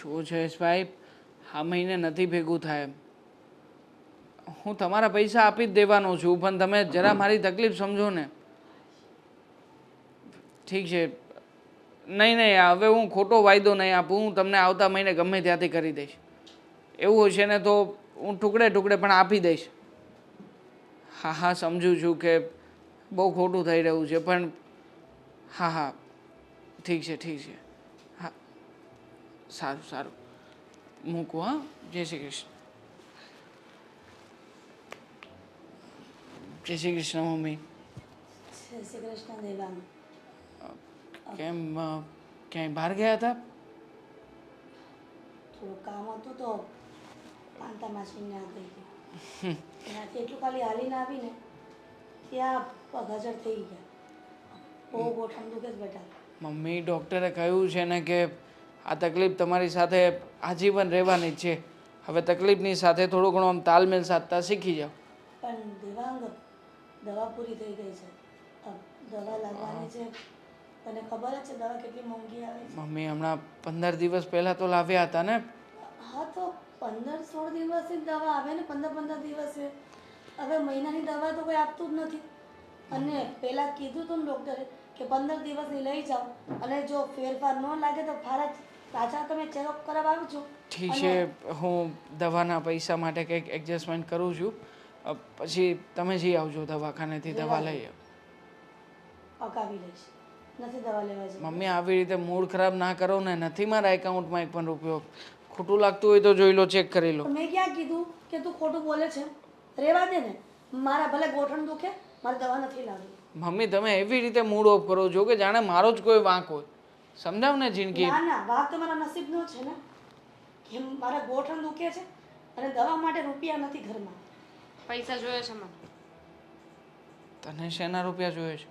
શું જયેશભાઈ, આ મહિને નથી ભેગું થાય. હું તમારા પૈસા આપી જ દેવાનો છું, પણ તમે જરા મારી તકલીફ સમજો ને. ઠીક છે, નહીં હવે હું ખોટો વાયદો નહીં આપું. હું તમને આવતા મહિને ગમે ત્યાંથી કરી દઈશ. એવું હશે ને તો હું ટુકડે ટુકડે પણ આપી દઈશ. હા હા, સમજુ છું કે બહુ ખોટું થઈ રહ્યું છે, પણ હા હા, ઠીક છે. હા, સારું. મૂકું. હા, જય શ્રી કૃષ્ણ. જય શ્રી કૃષ્ણ મમ્મી. જય શ્રી કૃષ્ણ દેવાંગ. કેમ ક્યાંય બહાર ગયા હતા? થોડું કામ હતું તો કાંતા માસીને આ ગઈ હતી. એનાથી એટલું ખાલી હાલીને આવીને ત્યાં પગાજર થઈ ગયા. બહુ ગોઠણ દુખે છે બેટા. મમ્મી, ડૉક્ટરે કહ્યું છે ને કે આ તકલીફ તમારી સાથે આજીવન રહેવાની જ છે. હવે તકલીફની સાથે થોડું ઘણું આમ તાલમેલ સાધતા શીખી જાઓ. પણ દેવાંગ, દવા પૂરી થઈ ગઈ છે. દવા લાવવાની છે. તને ખબર જ છે દવા કેટલી મોંઘી આવે છે? મમ્મી, હમણાં 15 દિવસ પહેલાં તો લાવ્યા હતા ને. હા, તો 15-16 દિવસની દવા આવે ને, 15 દિવસે. હવે મહિનાની દવા તો કોઈ આપતું જ નથી. અને પહેલાં કીધું હતું ને ડૉક્ટરે કે 15 દિવસની લઈ જાઓ, અને જો ફેરફાર ન લાગે તો પાછા તમે ચેકઅપ કરાવવા આવજો. ઠીક છે, હું દવાના પૈસા માટે કંઈક એડજસ્ટમેન્ટ કરું છું. પછી તમે જઈ આવજો દવાખાનેથી, દવા લઈ આવો. પકાવી લઈશ, નથી દવા લેવા જઈ. મમ્મી, આવી રીતે મૂડ ખરાબ ના કરો ને. નથી મારા એકાઉન્ટમાં એક પણ રૂપિયો. ખોટું લાગતું હોય તો જોઈ લો, ચેક કરી લો. મેં ક્યાં કીધું કે તું ખોટું બોલે છે? રહેવા દે ને. મારા ભલે ગોઠણ દુખે, મારે દવા નથી લાવવી. મમ્મી, તમે એવી રીતે મૂડ ઓફ કરો છો કે જાણે મારો જ કોઈ વાંક હોય. સમજાવ ને જિંદગી. ના, વાંક તો મારા નસીબનો છે ને કે મારા ગોઠણ દુખે છે અને દવા માટે રૂપિયા નથી ઘરમાં. પૈસા જોઈએ છે મને. તને શેના રૂપિયા જોઈએ છે?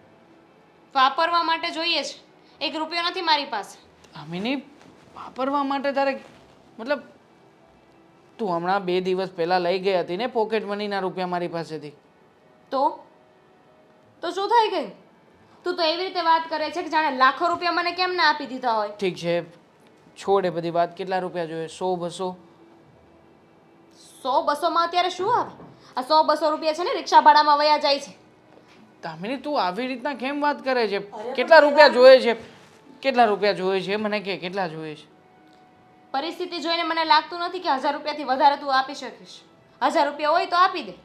વાપરવા માટે જોઈએ છે. 1 રૂપિયો નથી મારી પાસે. દામિની, વાપરવા માટે તારે મતલબ તું હમણાં 2 દિવસ પહેલા લઈ ગઈ હતી ને પોકેટ મનીના રૂપિયા મારી પાસેથી. તો શું થઈ ગયું? તું તો એવી રીતે વાત કરે છે કે જાણે લાખો રૂપિયા મને કેમ ના આપી દીધા હોય. ઠીક છે, છોડ એ બધી વાત. કેટલા રૂપિયા જોઈએ? 100-200? 100-200 માં અત્યારે શું આવે? આ 100-200 રૂપિયા છે ને રિક્ષા ભાડામાં વયા જાય છે. દામિની, તું આવી રીતના કેમ વાત કરે છે? કેટલા રૂપિયા જોઈએ છે? કેટલા રૂપિયા જોઈએ છે મને કે, કેટલા જોઈએ છે? પરિસ્થિતિ જોઈને મને લાગતું નથી કે 1000 રૂપિયાથી વધારે તું આપી શકીશ. 1000 રૂપિયા હોય તો આપી દે,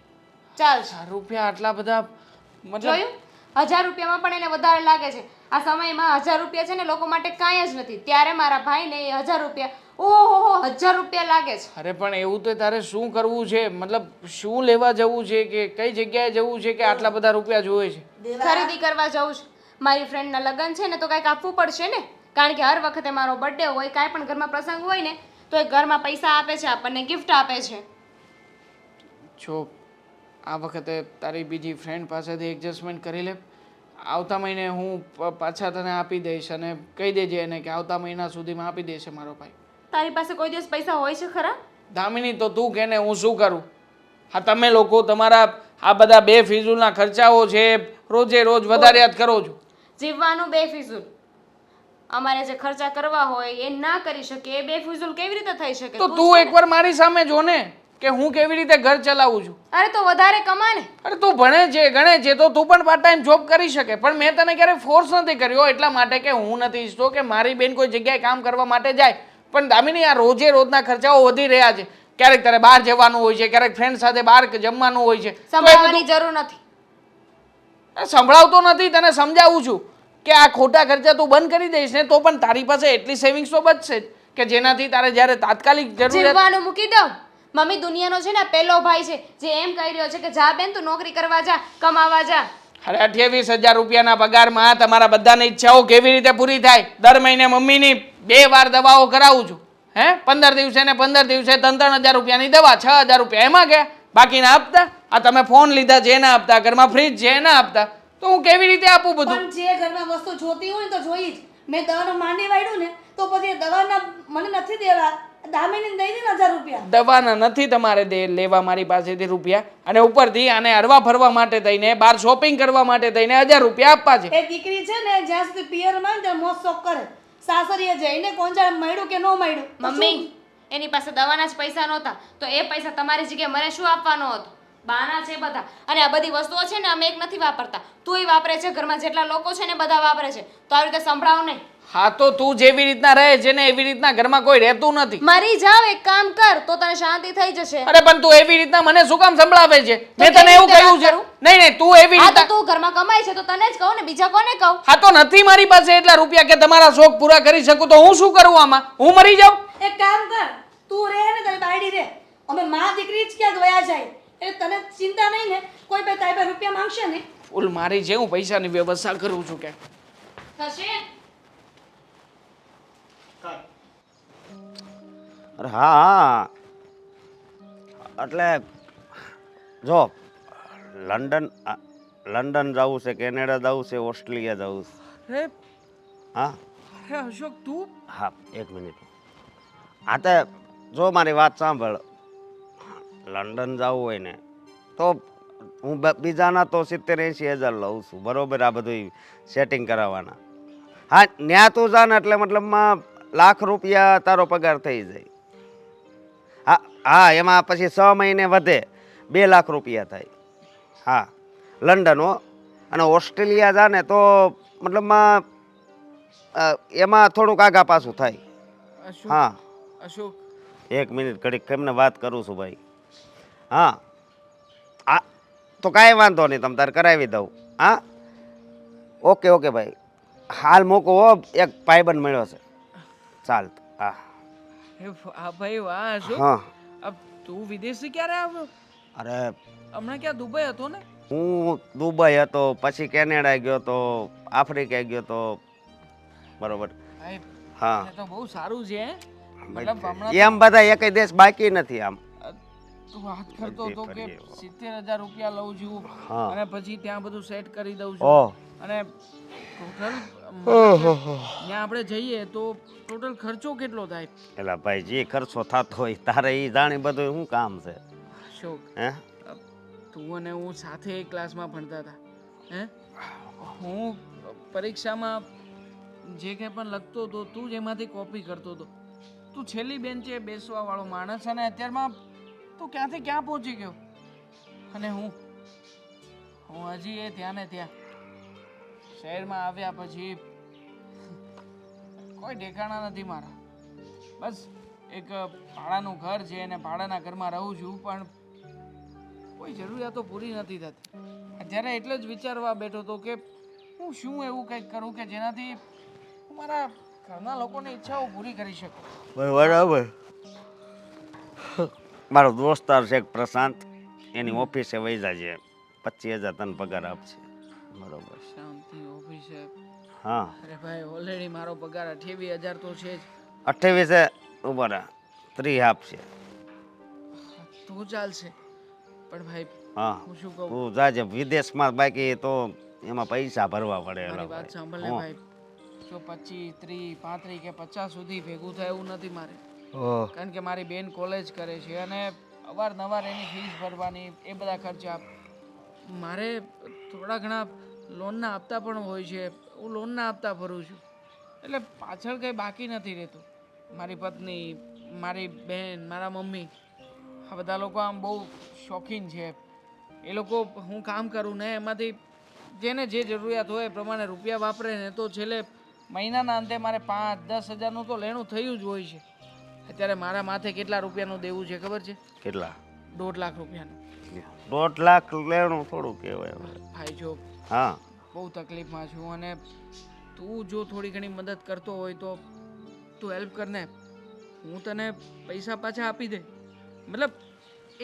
ચાલ. 1000 રૂપિયા આટલા બધા? મતલબ જોયું, 1000 રૂપિયામાં પણ એને વધારે લાગે છે. આ સમયમાં 1000 રૂપિયા છે ને લોકો માટે કાંઈ જ નથી. ત્યારે મારા ભાઈને એ 1000 રૂપિયા, ઓહો 1000 રૂપિયા લાગે છે. અરે પણ એવું તો તારે શું કરવું છે? મતલબ શું લેવા જવું છે કે કઈ જગ્યાએ જવું છે કે આટલા બધા રૂપિયા જોઈએ છે? ખરીદી કરવા જવું છે. મારી ફ્રેન્ડના લગ્ન છે ને તો કંઈક આપવું પડશે ને. કારણ કે હર વખતે મારો બર્થડે હોય, કાંઈ પણ ઘરમાં પ્રસંગ હોય ને તો એ ઘરમાં પૈસા આપે છે, આપણને ગિફ્ટ આપે છે. જો આ વખતે તારી બીજી ફ્રેન્ડ પાસેથી એડજસ્ટમેન્ટ કરી લે. આવતા મહિને હું પાછા તને આપી દઈશ, અને કહી દેજે એને કે આવતા મહિના સુધીમાં આપી દેશે મારો ભાઈ. તારી પાસે કોઈ દિવસ પૈસા હોય છે ખરા? દામિની, તો તું કે ને હું શું કરું? હા, તમે લોકો તમારા આ બધા બેફિઝૂલના ખર્ચાઓ છે રોજે રોજ વધાર્યા જ કરો છો. જીવવાનું બેફિઝૂલ. અમારે જે ખર્ચા કરવા હોય એ ના કરી શકે, એ બેફિઝૂલ કેવી રીતે થઈ શકે? તો તું એકવાર મારી સામે જો ને કે હું કેવી રીતે ઘર ચલાવું છું. અરે તો વધારે કમા ને. અરે તું ભણે છે, ગણે છે, તો તું પણ પાર્ટ ટાઈમ જોબ કરી શકે. પણ મેં તને ક્યારેય ફોર્સ નથી કર્યો, એટલા માટે કે હું નથી ઈચ્છતો કે મારી બેન કોઈ જગ્યાએ કામ કરવા માટે જાય. પણ દામિની, આ રોજે રોજના ખર્ચાઓ વધી રહ્યા છે. ક્યારેક તારે બહાર જવાનું હોય છે, ક્યારેક ફ્રેન્ડ સાથે બહાર જમવાનું હોય છે. સંભાળવાની જરૂર નથી. સંભળાવતો નથી, તને સમજાવું છું કે આ ખોટા ખર્ચા તું બંધ કરી દઈશ ને તો પણ તારી પાસે એટલી સેવિંગ્સ તો બચશે જ કે જેનાથી તારે જ્યારે તાત્કાલિક જરૂરિયાત. જીવવાનું મૂકી દઉં. મમ્મી દુનિયાનો છે ને પહેલો ભાઈ છે જે એમ કહી રહ્યો છે કે જા બેન તું નોકરી કરવા જા, કમાવા જા. અરે 28,000 રૂપિયાના પગારમાં તમારા બધાની ઈચ્છાઓ કેવી રીતે પૂરી થાય? દર મહિને મમ્મીની 2 વાર દવાઓ કરાવું છું. 15 દિવસે ને 15 દિવસે 3,000 રૂપિયાની દવા, 6,000 રૂપિયા એમાં ગયા. બાકીના આપતા આ તમે ફોન લીધા છે એના આપતા, ઘરમાં ફ્રીજ છે એના આપતા, તો હું કેવી રીતે આપું બધું? પણ જે ઘરમાં વસ્તુ જોતી હોય ને તો જોઈ જ. મેં દવાનું માંડી વાળ્યું ને તો પછી દવાના મને નથી દેવા. દામિની દઈ દે 1000 રૂપિયા. દવાના નથી તમારે લેવા મારી પાસેથી રૂપિયા, અને ઉપરથી આને હરવા ફરવા માટે થઈને, બહાર શોપિંગ કરવા માટે થઈને 1000 રૂપિયા આપવા છે. એ દીકરી છે ને જ્યાં સુધી પિયરમાં ને ત્યાં મોજ શોખ કરે. સાસરીએ જઈને કોણ જાણે મળ્યું કે ન મળ્યું. તો મમ્મી શું? એની પાસે દવાના જ પૈસા નહોતા તો એ પૈસા તમારી જગ્યાએ મને શું આપવાનો હતો? બાના છે બધા. અને આ બધી વસ્તુઓ છે ને અમે એક નથી વાપરતા, તુંય વાપરે છે, ઘરમાં જેટલા લોકો છે ને બધા વાપરે છે, તો આવી રીતે સંભળાવ નહીં. હા તો તું જેવી રીતના રહે છે ને એવી રીતના ઘરમાં કોઈ રહેતું નથી. મરી જાવ, એક કામ કર તો તને શાંતિ થઈ જશે. અરે પણ તું એવી રીતના મને શું કામ સંભળાવે છે? મેં કેવી તને એવું રીતે કહ્યું વાત છે? કરું? નહીં નહીં, તું એવી હા તો રીતના. તું ઘરમાં કમાય છે તો તને જ કહું ને, બીજા કોને કહું? હા તો નથી મારી પાસે એટલા રૂપિયા કે તમારા શોખ પૂરા કરી શકું, તો હું શું કરું આમાં? હું મરી જાઉં? એક કામ કર, તું રહે ને તારી બાયડી રહે, અમે માં દીકરી જ ક્યાંક વયા જાય એટલે તને ચિંતા નહીં ને. કોઈ બે તારી પાસે રૂપિયા માંગશે ને ફૂલ મારી છે, હું પૈસાની વ્યવસ્થા કરું છું કે. થશે. અરે હા, એટલે જો લંડન જવું છે, કેનેડા જવું છે, ઓસ્ટ્રેલિયા જવું છે. અરે હા અરે અશોક તું હા, એક મિનિટ. હા તે જો મારી વાત સાંભળ, લંડન જવું હોય ને તો હું બીજાના તો 70-80 હજાર લઉં છું, બરોબર? આ બધું સેટિંગ કરાવવાના. હા, ન્યા તું જા ને એટલે મતલબમાં લાખ રૂપિયા તારો પગાર થઈ જાય. હા હા, એમાં પછી 6 મહિને વધે 2 લાખ રૂપિયા થાય. હા, લંડન હો. અને ઓસ્ટ્રેલિયા જા ને તો મતલબમાં એમાં થોડુંક આગા પાછું થાય. અશોક હા, અશોક એક મિનિટ ઘડીક કેમને વાત કરું છું ભાઈ. હા આ તો કાંઈ વાંધો નહીં, તમ તારે કરાવી દઉં. હા ઓકે ઓકે ભાઈ, હાલ મૂકો હો, એક ભાઈબંધ મળ્યો છે. ચાલ. હા હા ભાઈ વાહ અશોક. હા. અબ તું વિદેશથી ક્યારે આવ્યો? અરે હમણાં ક્યાં દુબઈ હતો ને? હું દુબઈ હતો, પછી કેનેડા ગયો તો, આફ્રિકા ગયો તો, બરોબર? ભાઈ હા એ તો બહુ સારું છે હે? મતલબ હમણાં એમ બધા એકેય દેશ બાકી નથી આમ. તું વાત કરતો હતો કે ફરીએ. 70,000 રૂપિયા લઉં છું હા. અને પછી ત્યાં બધું સેટ કરી દઉં ઓહ. છું અને ટોટલ ત્યાં આપણે જઈએ તો ટોટલ ખર્ચો કેટલો થાય? એલા ભાઈ, જે ખર્ચો થતો હોય તારે એ જાણી બધું શું કામ છે? અશોક હે તું અને હું સાથે એક ક્લાસમાં ભણતા હતા હે? હું પરીક્ષામાં જે કંઈ પણ લખતો હતો તું જ એમાંથી કોપી કરતો હતો. તું છેલ્લી બેન્ચે બેસવા વાળો માણસ અને અત્યારમાં તું ક્યાંથી ક્યાં પહોંચી ગયો? અને હું હજી એ ત્યાં ને ત્યાં શહેરમાં આવ્યા પછી કોઈ ઠેકાણા નથી મારા. બસ એક ભાડાનું ઘર છે અને ભાડાના ઘરમાં રહું છું, પણ કોઈ જરૂરિયાતો પૂરી નથી થતી. અત્યારે એટલે જ વિચારવા બેઠો હતો કે હું શું એવું કંઈક કરું કે જેનાથી હું મારા ઘરના લોકોની ઈચ્છાઓ પૂરી કરી શકું. બરાબર. મારો દોસ્તાર છે એક પ્રશાંત, એની ઓફિસે વહી જાય છે, 25,000 તને પગાર આપશે. બરોબર. શાંતિ ઓફિસે. હા, અરે ભાઈ ઓલરેડી મારો પગાર 28,000 તો છે જ. 28 ઉપર 30 આપશે. તો ચાલશે, પણ ભાઈ હા, હું શું કહું, તું જાજે વિદેશમાં, બાકી તો એમાં પૈસા ભરવા પડે. એલા મારી વાત ભાઈ. સાંભળ ને હા. ભાઈ, જો 25, 30, 35 કે 50 સુધી ભેગું થાય એવું નથી મારે. કારણ કે મારી બેન કોલેજ કરે છે અને અવારનવાર એની ફીસ ભરવાની, એ બધા ખર્ચા. મારે થોડા ઘણા લોનના હપ્તા પણ હોય છે, હું લોનના હપ્તા ભરું છું, એટલે પાછળ કંઈ બાકી નથી રહેતું. મારી પત્ની, મારી બહેન, મારા મમ્મી, આ બધા લોકો આમ બહુ શોખીન છે. એ લોકો હું કામ કરું ને એમાંથી જેને જે જરૂરિયાત હોય એ પ્રમાણે રૂપિયા વાપરે ને તો છેલ્લે મહિનાના અંતે મારે 5-10 હજારનું તો લેણું થયું જ હોય છે. અત્યારે મારા માથે કેટલા રૂપિયાનું દેવું છે ખબર છે? કેટલા? 1.5 લાખ રૂપિયાનું. 1.5 લાખ લેણું થોડું કહેવાય હવે. ભાઈ જો હા બહુ તકલીફમાં છું અને તું જો થોડી ઘણી મદદ કરતો હોય તો તું હેલ્પ કર ને. હું તને પૈસા પાછા આપી દે. મતલબ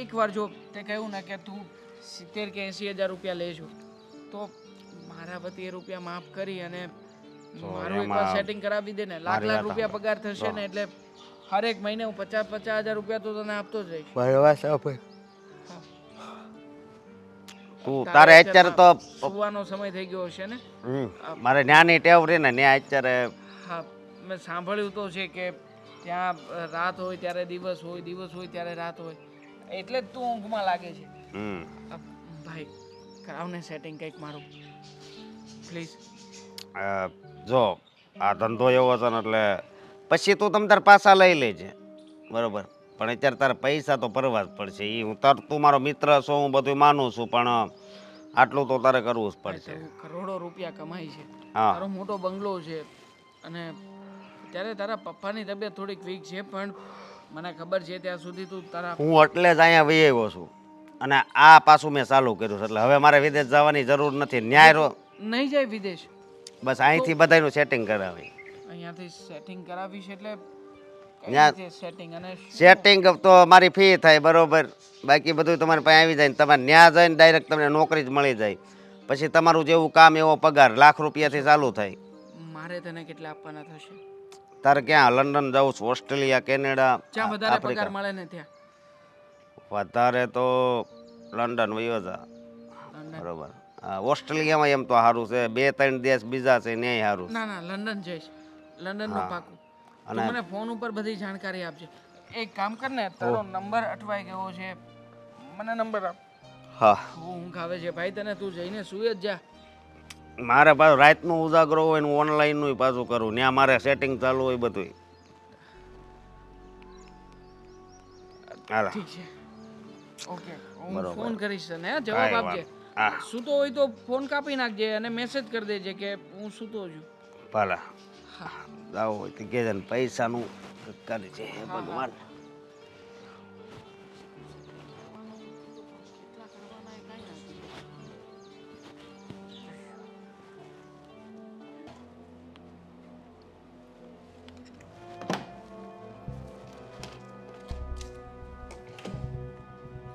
એકવાર જો તે કહ્યું ને કે તું 70 કે 80 હજાર રૂપિયા લેજો, તો મારા વતી એ રૂપિયા માફ કરી અને મારું એકવાર સેટિંગ કરાવી દે ને. લાખ રૂપિયા પગાર થશે ને એટલે હર એક મહિને હું 50-50 હજાર રૂપિયા તો તને આપતો જ રહીશ. તું તારે અત્યારે તો સુવાનો સમય થઈ ગયો હશે ને? મારે ન્યાની ટેવ રહી ને, ન્યા અત્યારે. હા, મેં સાંભળ્યું તો છે કે ત્યાં રાત હોય ત્યારે દિવસ હોય, દિવસ હોય ત્યારે રાત હોય, એટલે જ તું ઊંઘમાં લાગે છે. ભાઈ કરાવને સેટિંગ કંઈક મારું પ્લીઝ. જો આ ધંધો એવો છે ને એટલે પછી તું તમ તાર પાછા લઈ લેજે બરોબર, પણ અત્યારે તારે પૈસા તો ભરવા જ પડશે. તું મારો મિત્ર છો, હું બધું માનું છું, પણ આટલું તો તારે કરવું જ પડશે. તું કરોડો રૂપિયા કમાય છે, હા. તારો મોટો બંગલો છે, અને ત્યારે તારા પપ્પાની તબિયત થોડીક વીક છે, પણ મને ખબર છે ત્યાં સુધી તું તારા હું એટલે જ અહીંયા વહી આવ્યો છું, અને આ પાછું મેં ચાલુ કર્યું છે, એટલે હવે મારે વિદેશ જવાની જરૂર નથી. ન્યાય નહીં જાય વિદેશ. બસ અહીંથી બધાનું સેટિંગ કરાવી. અહીંયાથી સેટિંગ કરાવીશ એટલે ન્યા- સેટિંગ અને સેટિંગ તો મારી ફી થાય બરોબર, બાકી બધું તમારી પાસે આવી જાય ને તમારે ન્યા જઈને ડાયરેક્ટ તમને નોકરી જ મળી જાય. પછી તમારું જેવું કામ એવો પગાર લાખ રૂપિયાથી ચાલુ થાય. મારે તને કેટલા આપવાના થશે? તારે ક્યાં લંડન જવું છે, ઓસ્ટ્રેલિયા, કેનેડા, જ્યાં વધારે પગાર આફ્રિકા? મળે ને ત્યાં. વધારે તો લંડન વયો જા લંડન. બરોબર. હા, ઓસ્ટ્રેલિયામાં એમ તો સારું છે, 2-3 દેશ બીજા છે ન્યાય સારું છે. ના ના, લંડન જઈશ. લંડનનું હા. પાકું. તું અને મને ફોન ઉપર બધી જાણકારી આપજે. એક કામ કર ને, તારો નંબર અટવાઈ ગયો છે, મને નંબર આપ. હા, ઊંઘ આવે છે ભાઈ તને, તું જઈને સુઈ જ જા. મારે પાછું રાતનું ઉજાગરો હોય ને ઓનલાઈનનું પાછું કરું, ત્યાં મારે સેટિંગ ચાલુ હોય બધું. હાલો. ઠીક છે, ઓકે. હું બરોબર. ફોન કરીશ તને, હે? જવાબ કાંઈ આપજે. હા. સૂતો હોય તો ફોન કાપી નાખજે અને મેસેજ કરી દેજે કે હું સૂતો છું. ભલા હા. જાવું હોય તો કહેજે ને, પૈસાનું કરજે ભગવાન.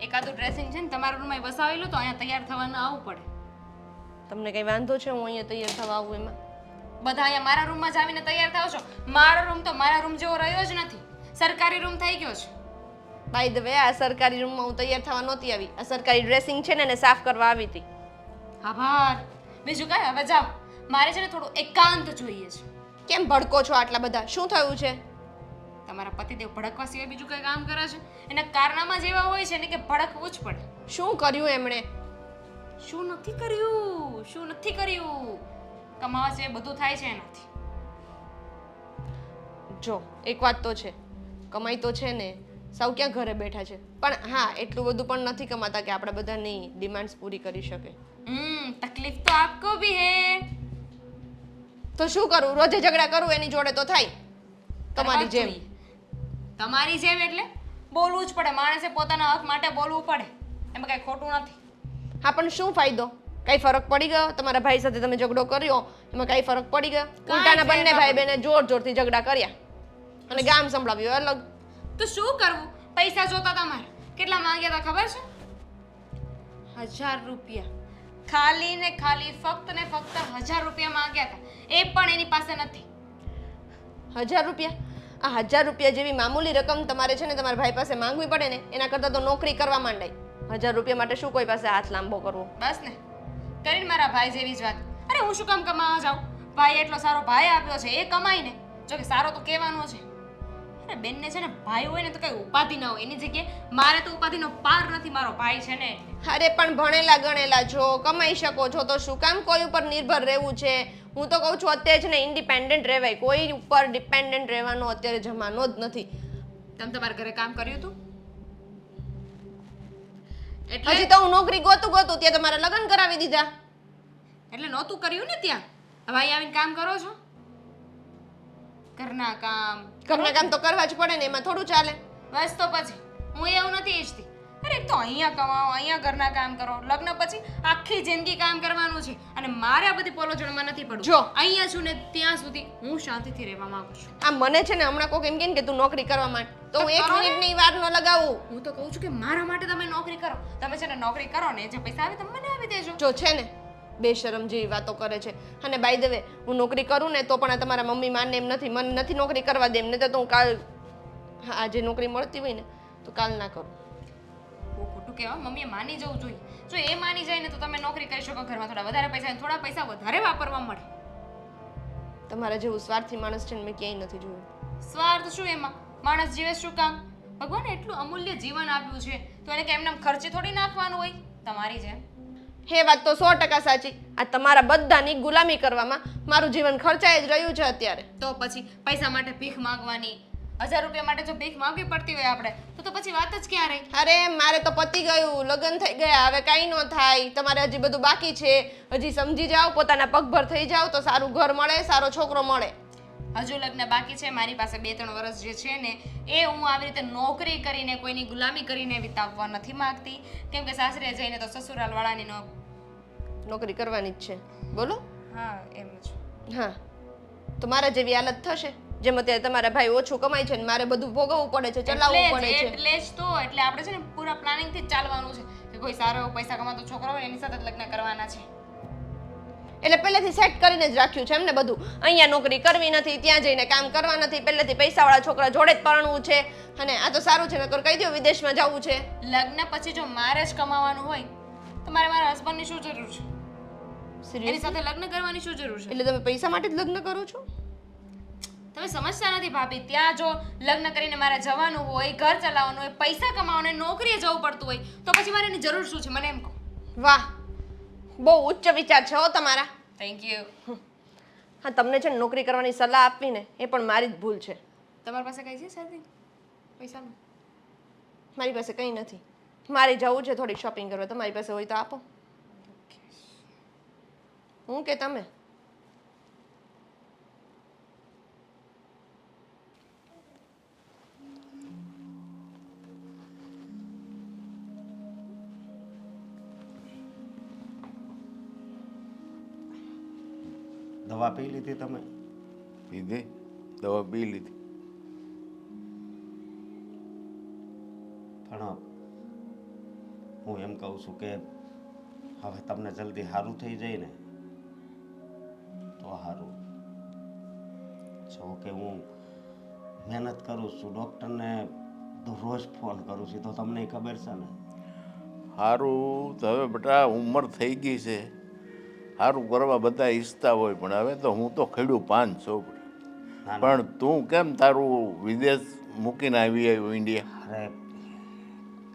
એકાદું ડ્રેસિંગ છે ને તમારા રૂમમાં વસાવેલું તો અહીંયા તૈયાર થવાનું આવવું પડે. તમને કઈ વાંધો છે હું અહીંયા તૈયાર થવા આવું એમાં? બધા અહીંયા મારા રૂમમાં જ આવીને તૈયાર થાવ છો. મારો રૂમ તો મારા રૂમ જેવો રહ્યો જ નથી, સરકારી રૂમ થઈ ગયો છે. બાય ધ વે, આ સરકારી રૂમમાં હું તૈયાર થવા નહોતી આવી. આ સરકારી ડ્રેસિંગ છે ને એને સાફ કરવા આવી હતી. આભાર. બીજું કાંઈ? હવે જાઓ, મારે છે ને થોડું એકાંત જોઈએ છે. કેમ ભડકો છો આટલા બધા? શું થયું છે? તમારા પતિદેવ ભડકવા સિવાય બીજું કઈ કામ કરે છે? એના કારનામાં જેવા હોય છે ને કે ભડકવું જ પડે. શું કર્યું એમણે? શું નથી કર્યું? શું નથી કર્યું? કમાવા સિવાય બધું થાય છે એનાથી. જો એક વાત તો છે, કમાઈ તો છે ને, સૌ ક્યાં ઘરે બેઠા છે, પણ હા એટલું બધું પણ નથી કમાતા કે આપણે બધાની ડિમાન્ડ્સ પૂરી કરી શકે. તકલીફ તો આપકો ભી હે. તો શું કરું? રોજે ઝઘડા કરું એની જોડે તો થાય તમારી જેમ. તમારી જેમ એટલે બોલવું જ પડે. માણસે પોતાના હક માટે બોલવું પડે, એમાં કઈ ખોટું નથી. હા પણ શું ફાયદો? કઈ ફરક પડી ગયો? તમારા ભાઈ સાથે તમે ઝઘડો કર્યો એમાં કઈ ફરક પડી ગયો? ઉલટાના બંને ભાઈ બહેને જોર જોરથી ઝઘડા કર્યા અને ગામ સંભળાવ્યું અલગ. તો શું કરવું? પૈસા જોતા તમારે કેટલા માંગ્યા હતા ખબર છે? 1000 રૂપિયા. ખાલી ને ખાલી ફક્ત ને ફક્ત 1000 રૂપિયા માંગ્યા હતા. એ પણ એની પાસે નથી. 1000 રૂપિયા? આ 1000 રૂપિયા જેવી મામૂલી રકમ તમારે છે ને તમારા ભાઈ પાસે માંગવી પડે ને, એના કરતાં તો નોકરી કરવા માંડાય. 1000 રૂપિયા માટે શું કોઈ પાસે હાથ લાંબો કરવો? બસ ને, કરીને મારા ભાઈ જેવી જ વાત. અરે હું શું કામ કમાવા જાઉં? ભાઈ એટલો સારો ભાઈ આપ્યો છે, એ કમાય ને. જો કે સારો તો કહેવાનો છે. અરે બેનને છે ને ભાઈ હોય ને તો કઈ ઉપાધિ ના હોય, એની જગ્યાએ મારે તો ઉપાધિનો પાર નથી. મારો ભાઈ છે ને એટલે. અરે પણ ભણેલા ગણેલા છો, કમાઈ શકો છો, તો શું કામ કોઈ ઉપર નિર્ભર રહેવું છે? હું તો કહું છું અત્યારે છે ને ઇન્ડિપેન્ડન્ટ રહેવાય. કોઈ ઉપર ડિપેન્ડન્ટ રહેવાનો અત્યારે જમાનો જ નથી. તમે તમારા ઘરે કામ કર્યું હતું? હજી તો હું નોકરી ગોતું ત્યાં તમારા લગ્ન કરાવી દીધા. એટલે નહોતું કર્યું ને ત્યાં. હવે અહીં આવીને કામ કરો છો? ઘરના કામ તો કરવા જ પડે ને, એમાં થોડું ચાલે. બસ તો પછી હું એવું નથી ઈચ્છતી. અરે એક તો અહીંયા કમાઓ, અહીંયા ઘરના કામ કરો, લગ્ન પછી આખી જિંદગી કામ કરવાનું છે. અને મારે આ બધી પોલોજણમાં નથી પડવું. જો અહીંયા છું ને ત્યાં સુધી હું શાંતિથી રહેવા માંગુ છું. આ મને છે ને હમણાં કોક એમ કે તું નોકરી કરવા માંડ, તો હું 1 મિનિટની વાર ન લગાવું. હું તો કહું છું કે મારા માટે તમે નોકરી કરો. તમે છે ને નોકરી કરો ને જે પૈસા આવે તમે મને આપી દેજો. જો છે ને બેશરમ જેવી વાતો કરે છે. અને બાય ધ વે, હું નોકરી કરું ને તો પણ આ તમારા મમ્મી માને એમ નથી, મને નથી નોકરી કરવા દે એમ. નહીં તો હું કાલ આજે નોકરી મળતી હોય ને તો કાલ ના કરું. બહુ ખોટું કહેવા, મમ્મીએ માની જવું જોઈએ. જો એ માની જાય ને તો તમે નોકરી કરી શકો, ઘરમાં થોડા વધારે પૈસા અને થોડા પૈસા વધારે વાપરવા મળે. તમારા જેવું સ્વાર્થી માણસ છે ને મેં ક્યાંય નથી જોયું. સ્વાર્થ શું એમાં? માણસ જીવે શું કામ? ભગવાને એટલું અમૂલ્ય જીવન આપ્યું છે તો એને કે એમને ખર્ચે થોડી નાખવાનું હોય તમારી જેમ. એ વાત તો 100% સાચી. આ તમારા બધાની ગુલામી કરવામાં મારું જીવન ખર્ચાઈ જ રહ્યું છે અત્યારે. તો પછી પૈસા માટે ભીખ માંગવાની, 1000 રૂપિયા માટે જો ભીખ માંગવી પડતી હોય આપણે તો પછી વાત જ ક્યાં રહી? અરે મારે તો પતી ગયું, લગ્ન થઈ ગયા, હવે કાંઈ ન થાય. તમારે હજી બધું બાકી છે. હજી સમજી જાઓ, પોતાના પગભર થઈ જાઓ તો સારું ઘર મળે, સારો છોકરો મળે. હજુ લગ્ન બાકી છે. મારી પાસે 2-3 વર્ષ જે છે ને એ હું આવી રીતે નોકરી કરીને કોઈની ગુલામી કરીને વિતાવવા નથી માંગતી. કેમ કે સાસરે જઈને તો સસુરાલ વાળાની નોકરી કરવાની જ છે. બોલો. હા એમ જ. હા, તો મારા જેવી હાલત થશે. જેમ અત્યારે તમારા ભાઈ ઓછું કમાય છે ને મારે બધું ભોગવવું પડે છે, ચલાવવું પડે છે. એટલે જ તો એટલે આપણે છે ને પૂરા પ્લાનિંગ થી જ ચાલવાનું છે કે કોઈ સારો એવો પૈસા કમાતો છોકરો હોય એની સાથે જ લગ્ન કરવાના છે. એટલે પહેલેથી સેટ કરીને જ રાખ્યું છે એમને બધું. અહીંયા નોકરી કરવી નથી, ત્યાં જઈને કામ કરવા નથી, પહેલેથી પૈસાવાળા છોકરા જોડે જ પરણવું છે. અને આ તો સારું છે, નકર કહી દો વિદેશમાં જવું છે. લગ્ન પછી જો મારે જ કમાવાનું હોય તો મારે મારા હસબન્ડની શું જરૂર છે? એની સિરિયસ? સાથે લગ્ન કરવાની શું જરૂર છે? એટલે તમે પૈસા માટે જ લગ્ન કરો છો? તમે સમજતા નથી ભાભી. ત્યાં જો લગ્ન કરીને મારે જવાનું હોય, ઘર ચલાવવાનું હોય, પૈસા કમાવાનું હોય, નોકરીએ જવું પડતું હોય તો પછી મારે એની જરૂર શું છે મને એમ કહો. વાહ, બહુ ઉચ્ચ વિચાર છે હો તમારા. Thank you. હા, તમને છે ને નોકરી કરવાની સલાહ આપવી ને એ પણ મારી જ ભૂલ છે. તમારી પાસે કઈ છે સાથે પૈસાનું? મારી પાસે કંઈ નથી. મારે જવું છે થોડીક શોપિંગ કરવા. તમારી પાસે હોય તો આપો. હું કે તમે? દવા પી લીધી તમે? પીધી, દવા પી લીધી. પણ હું એમ કહું છું કે હવે તમને જલ્દી સારું થઈ જાય ને તો સારું. જો કે હું મહેનત કરું છું, ડૉક્ટરને રોજ ફોન કરું છું, તો તમને ખબર છે ને. સારું તો હવે બેટા ઉંમર થઈ ગઈ છે, સારું કરવા બધા ઈચ્છતા હોય, પણ હવે તો હું તો ખેડું 500. ના, ના. પણ તું કેમ તારું વિદેશ મૂકીને આવી આવ્યો ઇન્ડિયા? અરે